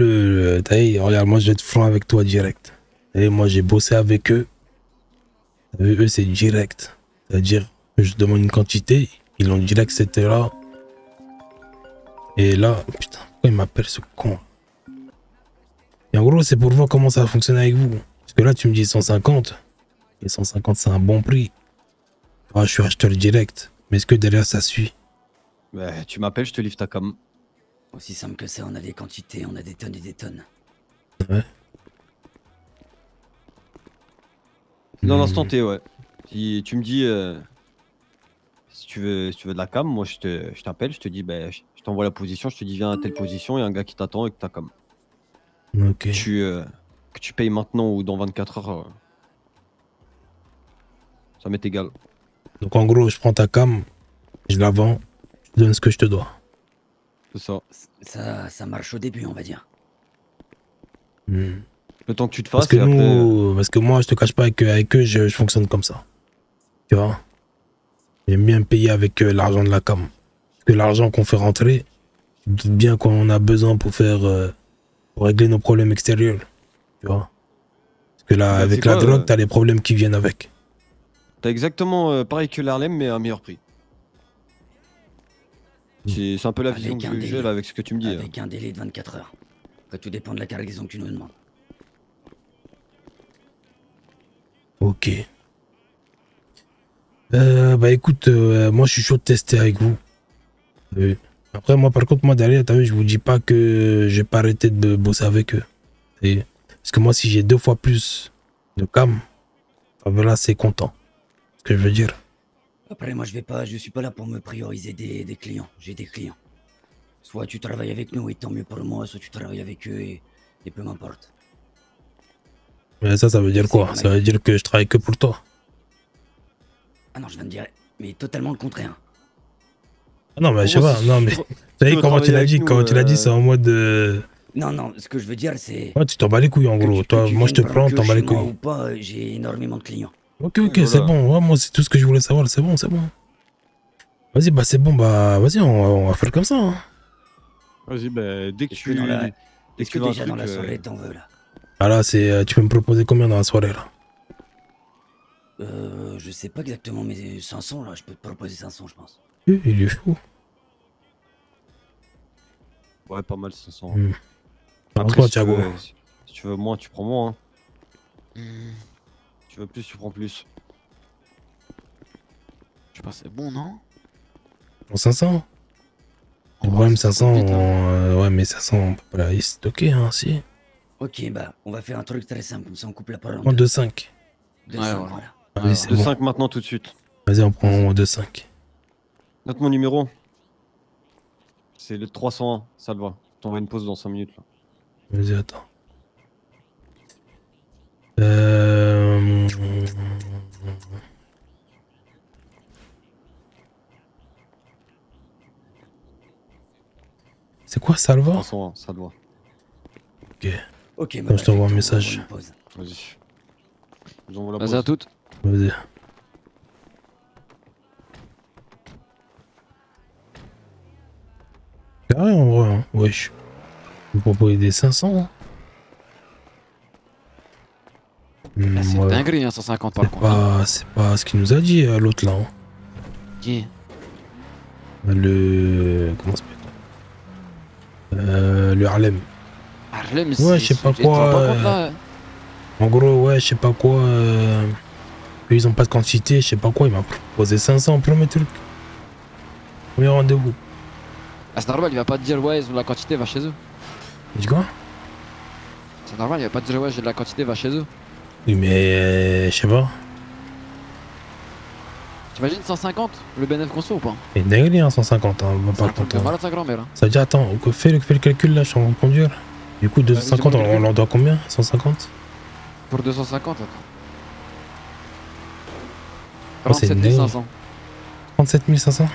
t'as vu, regarde, moi je vais être franc avec toi direct. Et moi j'ai bossé avec eux. Avec eux c'est direct. C'est-à-dire, je demande une quantité, ils l'ont direct, c'était là. Et là, putain, pourquoi il m'appelle ce con? Et en gros, c'est pour voir comment ça va fonctionner avec vous. Parce que là, tu me dis 150. Et 150, c'est un bon prix. Moi, je suis acheteur direct. Mais est-ce que derrière, ça suit? Bah, tu m'appelles, je te livre ta com. Aussi simple que ça, on a des quantités, on a des tonnes et des tonnes. Ouais. Dans l'instant T, ouais. Si tu me dis si tu veux de la cam, moi je t'appelle, je te dis bah, je t'envoie la position, je te dis viens à telle position, il y a un gars qui t'attend avec ta cam. Ok. Que tu payes maintenant ou dans 24 heures, ça m'est égal. Donc en gros, je prends ta cam, je la vends, je te donne ce que je te dois. C'est ça. Ça marche au début, on va dire. Le temps que tu te fasses. Parce que, parce que moi, je te cache pas avec eux, je fonctionne comme ça. Tu vois? J'aime bien payer avec l'argent de la cam. Parce que l'argent qu'on fait rentrer, je me doute bien qu'on a besoin pour faire pour régler nos problèmes extérieurs. Tu vois? Parce Que là, Bah, avec c'est la quoi, drogue, t'as les problèmes qui viennent avec. T'as exactement pareil que l'Harlem, mais à un meilleur prix. C'est un peu la vision que j'ai là avec ce que tu me dis. Avec un délai de 24 heures. Après, tout dépend de la cargaison que tu nous demandes. Ok. Bah écoute, moi je suis chaud de tester avec vous. Après moi par contre moi derrière t'as vu je vous dis pas que j'ai pas arrêté de bosser avec eux. Parce que moi si j'ai 2 fois plus de cam, voilà c'est content. Ce que je veux dire. Après, moi, je suis pas là pour me prioriser des clients. J'ai des clients. Soit tu travailles avec nous et tant mieux pour moi, soit tu travailles avec eux et peu m'importe. Mais ça veut dire quoi? Ça veut dire que je travaille que pour toi. Ah non, je viens de dire, mais totalement le contraire. Ah non mais je sais pas, non mais... Vous savez comment tu l'as dit? Quand tu l'as dit c'est en mode... Non, non, ce que je veux dire c'est... Ouais, tu t'en bats les couilles en gros. Toi, moi je te prends, t'en bats les couilles. Ou pas, j'ai énormément de clients. Ok, c'est bon. Ouais, moi c'est tout ce que je voulais savoir. C'est bon, c'est bon. Vas-y, bah c'est bon, bah vas-y, on va faire comme ça. Hein. Vas-y, bah dès que tu... Est-ce que déjà dans la soirée t'en veux là? Ah là, tu peux me proposer combien dans la soirée là? Je sais pas exactement, mais 500 là, je peux te proposer 500 je pense. Il est fou. Ouais, pas mal 500. Après, si Thiago. Si tu veux moins, tu prends moins. Hein. Tu veux plus, tu prends plus. Je sais pas, c'est bon, non? Pour 500? Le problème, 500, ouais, mais 500, on peut pas la stocker, hein, si. Ok, bah, on va faire un truc très simple, comme ça on coupe la parole en On deux. 2,5. 2,5, voilà. Vas-y, c'est bon. 2,5 maintenant, tout de suite. Vas-y, on prend 2,5. Note mon numéro. C'est le 301, ça te va. T'envoies une pause dans 5 minutes là. Vas-y, attends. C'est quoi Salva? 301, ça te va. Ok. Ok, je t'envoie un message. Vas-y. Je vous envoie la Vas-y pause. à toutes. Vas-y. Carré en vrai, hein. Wesh. Vous proposez des 500 hein. C'est Ouais. dinguerie, hein, 150 par contre. C'est pas ce qu'il nous a dit l'autre là. Hein. Qui? Le. Comment ça s'appelle le Harlem. Harlem, ouais, je sais pas quoi. En gros, ouais, je sais pas quoi. Ils ont pas de quantité, je sais pas quoi. Il m'a proposé 500 premier truc. Premier rendez-vous. Ah, c'est normal, il va pas te dire ouais, ils ont de la quantité, va chez eux. Tu quoi? C'est normal, il va pas te dire ouais, j'ai de la quantité, va chez eux. Oui, mais je sais pas. T'imagines 150 le bénéfice qu'on se fait ou pas? Et dingue, hein, 150, hein, on va pas C'est malade sa grand-mère. Hein. Ça veut dire, attends, fais le calcul là, je suis en train de conduire. Du coup, 250, on leur doit combien? 150? Pour 250, attends. Oh, c'est 37 500. 37 500?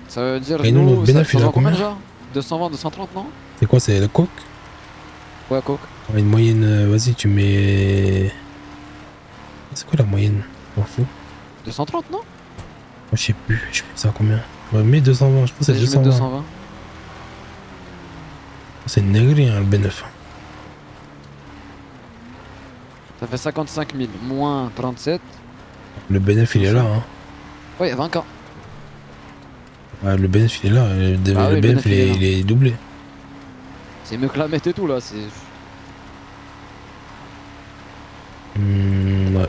Ça veut dire. Et nous, notre bénéfice, il a combien déjà 220, 230, non? C'est quoi, c'est le coke? Ouais, coke. Une moyenne, vas-y, tu mets. C'est quoi la moyenne? Je m'en fous. 230, non? Moi, je sais plus ça à combien? Ouais, mais 220, je pense que c'est 220. 220. C'est une dinguerie, hein, le B9. Ça fait 55 000 moins 37. Le B9 il est là, hein. Ouais, il y a 20K. Ouais, le B9 il est là, le oui, B9 il est doublé. C'est mieux que la mette et tout là, c'est. Ouais.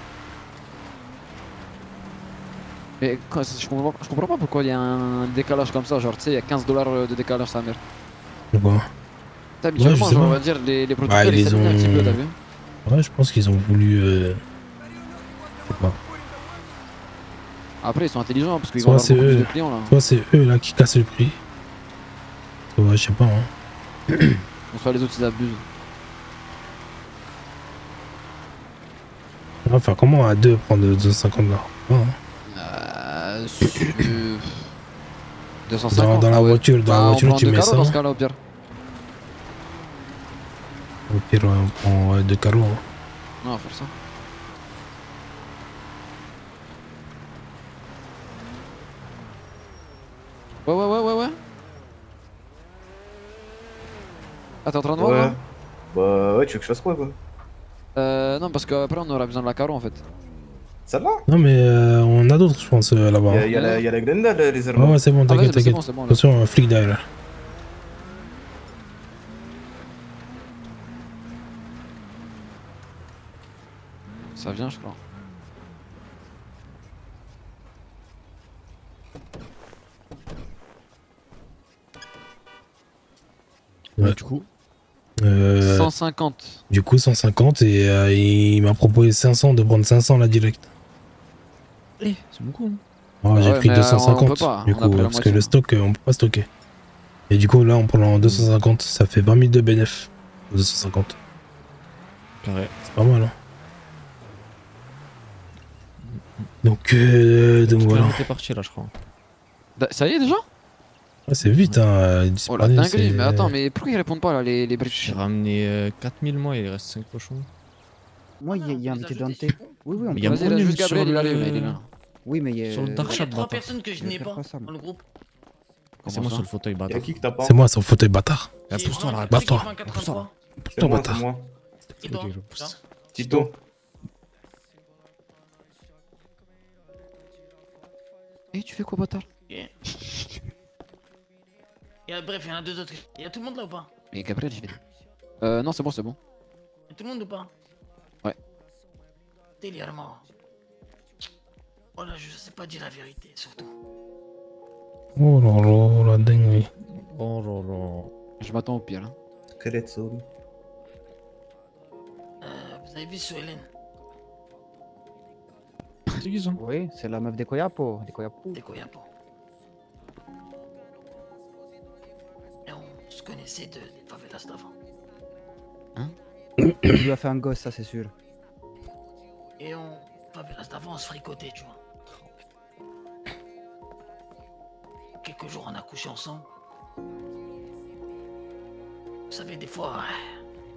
Mais je comprends pas pourquoi il y a un décalage comme ça, genre tu sais, il y a 15 $ de décalage sa mère. Pourquoi? Habituellement, genre, on va dire, les producteurs ils s'alignent un petit peu, t'as vu? Ouais, je pense qu'ils ont voulu. Je sais pas. Après, ils sont intelligents parce qu'ils vont avoir beaucoup plus de clients là. Soit c'est eux là qui cassent le prix. Ouais, je sais pas, hein. Soit les autres ils abusent. On va faire comment à deux prendre 250 là? Ouais, hein. 250 dans la voiture, tu mets ça. Dans ce cas-là, au pire. Au pire, on prend 2 carreaux. Hein. Non, on va faire ça. Ouais. Ah, t'es en train de voir là? Bah ouais, tu veux que je fasse quoi? Non, parce qu'après on aura besoin de la carreau en fait. Celle-là? Non, mais on a d'autres, je pense, là-bas. Il y a la Glenda, les Ouais, ouais, c'est bon, t'inquiète, t'inquiète. Attention, un flic derrière. Ça vient, je crois. Ouais. Du coup 150. Du coup, 150 et il m'a proposé 500 de prendre 500 là direct. Eh, c'est beaucoup. Hein. Ouais, j'ai pris mais 250 on peut pas, du on a coup, pris la parce que moitié. le stock, on peut pas stocker. Et du coup, là, on prend 250, ça fait 20 000 de bénéf. 250. Carré. C'est pas mal, hein. Donc voilà. T'es parti là, je crois. Ça y est déjà? Ouais, c'est vite, hein. Oh la dinguerie, mais attends, mais pourquoi ils répondent pas là, les briques? J'ai ramené 4000 mois et il reste 5 pochons. Moi, il y a un petit Dante. Oui, oui, on Il y a Vas-y, là, Monim juste Gabriel, sur il arrive, le- il est là. Oui, mais il y a. Sur le dark Il y chat, a 3 bâtard. personnes que je n'ai pas dans le groupe. C'est moi sur le fauteuil, bâtard. Y'a qui que t'as pas? C'est moi sur le fauteuil bâtard. Ah, pousse-toi là, Bats-toi. pousse-toi. Pousse-toi, bâtard. moi. Et toi? Tito. Et tu fais quoi, bâtard? Bref, il y en a 2 autres. Il y a tout le monde là ou pas? Mais Gabriel, j'y vais. Non, c'est bon, c'est bon. Il y a tout le monde ou pas? Ouais. Délirement. Oh là, je sais pas dire la vérité, surtout. Oh là là, la dinguerie. Oh là là. Je m'attends au pire. Hein. Vous avez vu Suelen? C'est qui ça? Oui, c'est la meuf des Koyapo. Des Koyapo. Des Koyapo. Et on se connaissait des favelas d'avant. Il lui a fait un gosse, ça c'est sûr. Et on favelas d'avant, on se fricotait, tu vois. Quelques jours, on a couché ensemble. Vous savez, des fois,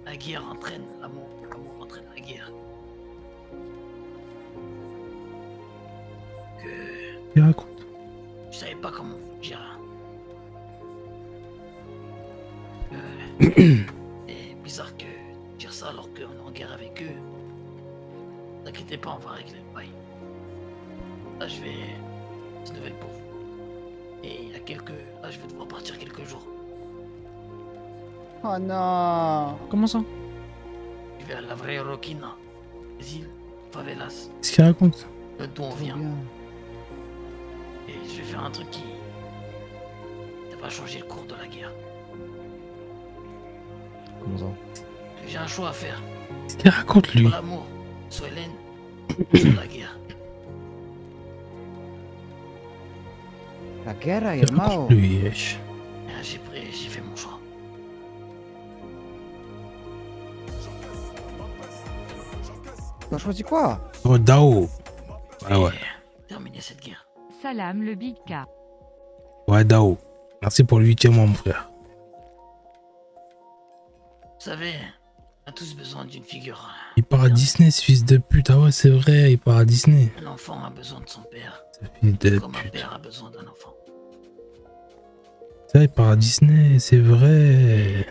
la guerre entraîne l'amour. L'amour entraîne la guerre. Il raconte. Je savais pas comment vous dire. Et bizarre que dire ça alors qu'on est en guerre avec eux. T'inquiétez pas, on va régler le bail. Là, je vais. Petite nouvelle pour vous. Et il y a quelques. Là, je vais devoir partir quelques jours. Oh non. Comment ça? Je vais à la vraie Roquina. Les îles, favelas. Qu'est-ce qu'il raconte? D'où on vient. Et je vais faire un truc qui. Ça va changer le cours de la guerre. Comment ça? J'ai un choix à faire. Qu'est-ce qu'il raconte lui? Sur l'amour, sur Hélène, sur la guerre. La guerre, Qu'est-ce qu'il raconte lui? J'ai fait mon choix. T'as choisi quoi? Oh, Dao. Ah ouais. Terminer cette guerre. Salam le Big K. Ouais, Dao. Merci pour le 8e mois, mon frère. Vous savez, on a tous besoin d'une figure. Il part à Disney, ce fils de pute. Ah ouais, c'est vrai, il part à Disney. Un enfant a besoin de son père. Fils de Comme un pute. père a besoin d'un enfant. Ça, il part à Disney, c'est vrai.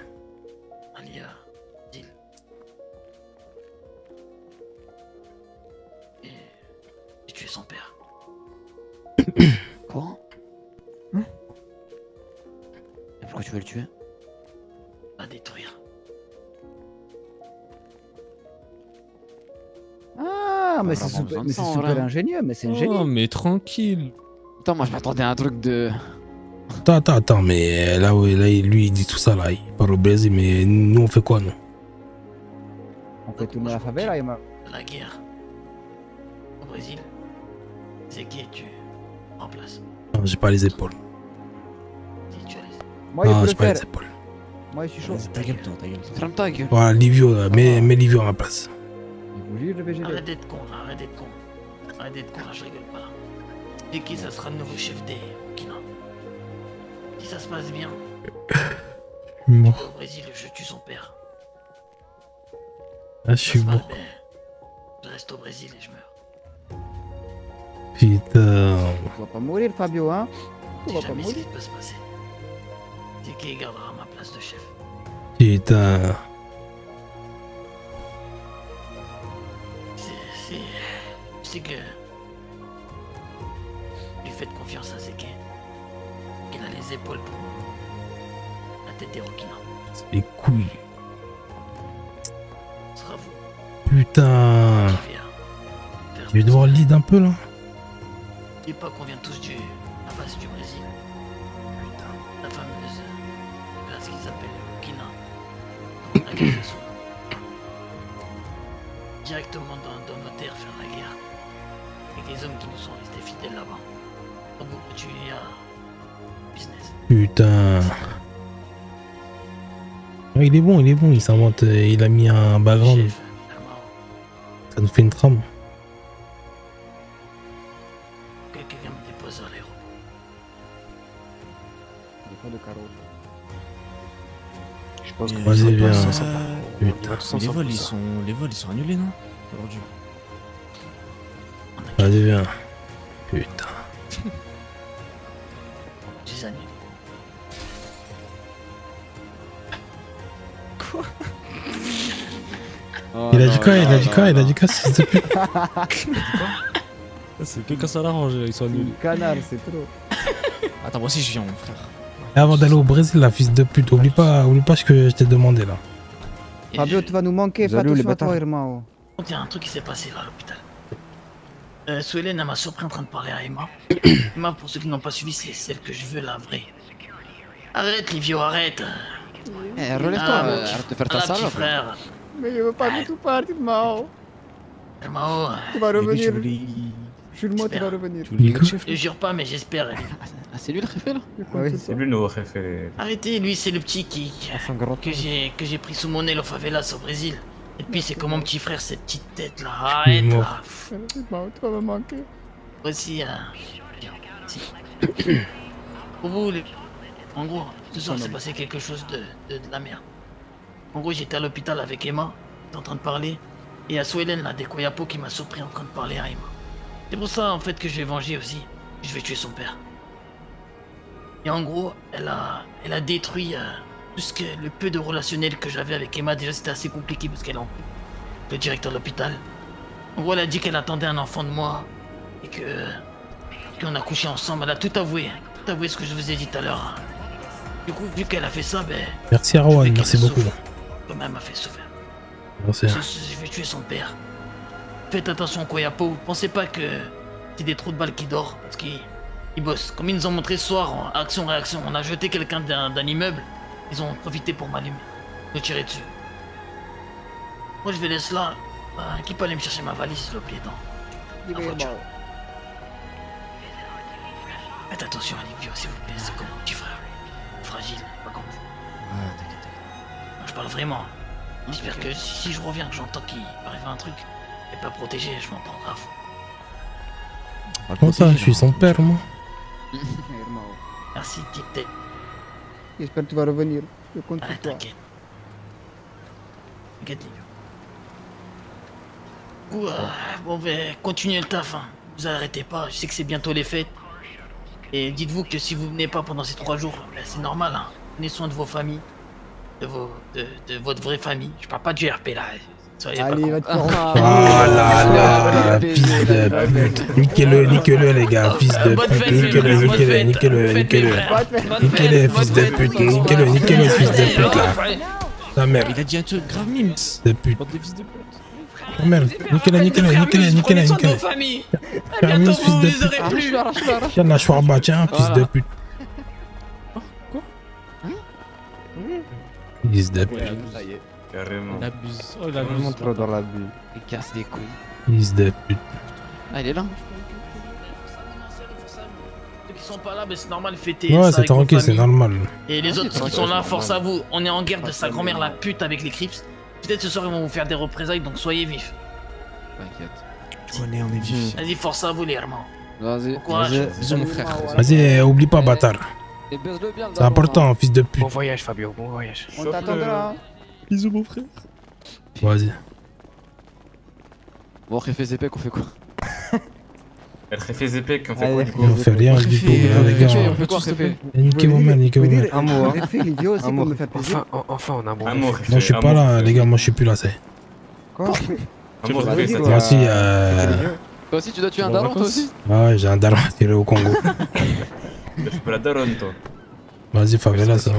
Alia, Dil. Et j'ai tué son père. Quoi? Et pourquoi tu veux le tuer? À détruire. Ah, mais c'est super, mais c'est super ingénieux, mais c'est ingénieux. Oh, mais tranquille. Attends, moi je m'attendais à un truc de. Attends, mais là, ouais, là, lui, il dit tout ça, là. Il part au Brésil, mais nous, on fait quoi, nous? On fait tourner la favela, Emma. La guerre. Au Brésil. C'est qui tu remplaces? Non, j'ai pas les épaules. Moi, Non, je j'ai peux pas le les faire. épaules. Moi, je suis chaud. Ta gueule, toi, ta gueule. Ferme ta gueule. Voilà, Livio, là. Mets Livio à ma place. Arrête d'être con là, arrête d'être con. Arrête d'être con là, je rigole pas là. Et qui ça sera le nouveau chef des Kina? Si ça se passe bien, Mort. au Brésil, je tue son père. Ah, je suis mort. Je reste au Brésil et je meurs. Putain. Tu vas pas mourir, Fabio, hein? Tu vas Si pas jamais ce mourir. qui peut se passer, c'est qui gardera ma place de chef. Putain. aussi que... Lui faites confiance à Zeke. Qu'il a les épaules pour... la tête des Rokina. Les couilles. Ce sera vous. Putain. Je vais devoir lead un peu là. Dis pas qu'on vient tous la base du Brésil. Putain. La fameuse place qu'ils appellent Rokina. La Gargason. Directement dans nos terres faire la guerre. Avec des hommes qui nous sont restés fidèles là-bas. Donc vous continuez à business. Putain. Ouais, il est bon, il s'invente, il a mis un background. Ça nous fait une trame. Quelqu'un me dépose à l'aéroport. Je pense que vas-y, viens. Putain. Les vols ils sont annulés, non? Aujourd'hui. Vas-y, viens. Putain. J'ai annulé. Quoi? Il a dit quoi? Il a dit quoi? Il a dit quoi? S'il te plaît. C'est que quand ça l'arrange, ils sont nuls. Canal, c'est trop. Attends, moi aussi je viens, mon frère. Et avant d'aller au Brésil, la fils de pute, oublie pas ce que je t'ai demandé là. Fabio, tu vas nous manquer, fais attention à toi, Irmao. Il y a un truc qui s'est passé là à l'hôpital. Suelen, elle m'a surpris en train de parler à Emma. Emma, pour ceux qui n'ont pas suivi, c'est celle que je veux, la vraie. Arrête, Livio, arrête. Relève-toi, arrête de faire ta salope. Frère. Mais il veut pas du tout partir, Mao. Mao. Tu vas revenir. Jure-moi, tu vas revenir. Je jure pas, mais j'espère. Ah, c'est lui le réfé là? C'est lui le nouveau réfé. Arrêtez, lui, c'est le petit que j'ai pris sous mon aile au favelas au Brésil. Et puis c'est comme mon petit frère, cette petite tête là. Arrête là. Mao, tu vas me manquer. Voici pour vous, en gros, ce soir s'est passé quelque chose de la merde. En gros, j'étais à l'hôpital avec Emma, en train de parler, et il y a Suelen là, des Koyapo qui m'a surpris en train de parler à Emma. C'est pour ça en fait que je vais venger aussi. Je vais tuer son père. Et en gros, elle a détruit tout le peu de relationnel que j'avais avec Emma. Déjà c'était assez compliqué parce qu'elle est le directeur de l'hôpital. En gros, elle a dit qu'elle attendait un enfant de moi et qu'on a couché ensemble. Elle a tout avoué ce que je vous ai dit tout à l'heure. Du coup, vu qu'elle a fait ça, ben... Merci Arwan, merci beaucoup. Quand même, elle m'a fait souffrir. Merci. Je vais tuer son père. Faites attention au Koyapo, pensez pas que c'est des trous de balles qui dorment, parce qu'ils bossent. Comme ils nous ont montré ce soir, en action-réaction, on a jeté quelqu'un d'un immeuble, ils ont profité pour m'allumer, de tirer dessus. Moi je vais laisser là, qui peut aller me chercher ma valise, le pied dans la voiture. Faites attention à Livio, s'il vous plaît, c'est comme mon petit frère. Fragile, pas comme vous. Je parle vraiment. J'espère que si je reviens, que j'entends qu'il m'arrive un truc, et pas protégé, je m'en prends grave. Comment ça, je suis son père, moi? Merci, petite tête. J'espère que tu vas revenir. Je compte sur toi. T'inquiète. T'inquiète, Livio. Du coup, on va continuer le taf. Hein. Vous arrêtez pas, je sais que c'est bientôt les fêtes. Et dites-vous que si vous venez pas pendant ces 3 jours, ben c'est normal. Hein. Prenez soin de vos familles. De votre vraie famille. Je parle pas du RP là. Soyez Allez, pas va te faire Oh là là, fils de pute. Niquez-le les gars, fils de pute. Niquez-le, fils de pute. Niquez-le, fils de pute là. Ta mère. Il a dit un truc grave mimes. De pute. Bande de fils de pute. Ta mère. Niquez-le. Ferme, fils de pute. Tiens la chouarba, tiens, fils de pute. Fils de pute. Ça y est. Carrément. Il abuse. Il abuse trop dans l'abus. Il casse les couilles. Fils de pute. Ah, il est là. Ceux qui sont pas là, ben c'est normal, fêter. Ouais, c'est tranquille, c'est normal. Et les autres qui sont là, force à vous. On est en guerre de sa grand-mère, la pute, avec les Crips. Peut-être ce soir ils vont vous faire des représailles, donc soyez vifs. T'inquiète. On est vifs. Vas-y, force à vous, les hermans. Vas-y. Bisous, mon frère. Vas-y, oublie pas, bâtard. Et baise-le bien. C'est important, fils de pute. Bon voyage, Fabio, bon voyage. On t'attendra. Bisous, mon frère. Vas-y. Bon, Réfé Zepek, on fait quoi? Elle fait Zepek, on fait quoi du coup? On fait rien du tout, les gars. On fait quoi, Réfé? Niquez vos mères, niquez vos mères. Un mot, hein. Fais l'idiot aussi pour me faire plaisir. Enfin, on a un bon. Moi je suis pas là, les gars, moi je suis plus là, c'est. Quoi? Moi si, Toi aussi, tu dois tuer un daron, toi aussi? Ah ouais, j'ai un daron à tirer au Congo. Tu peux la daronne, toi. Vas-y, favela, ça va.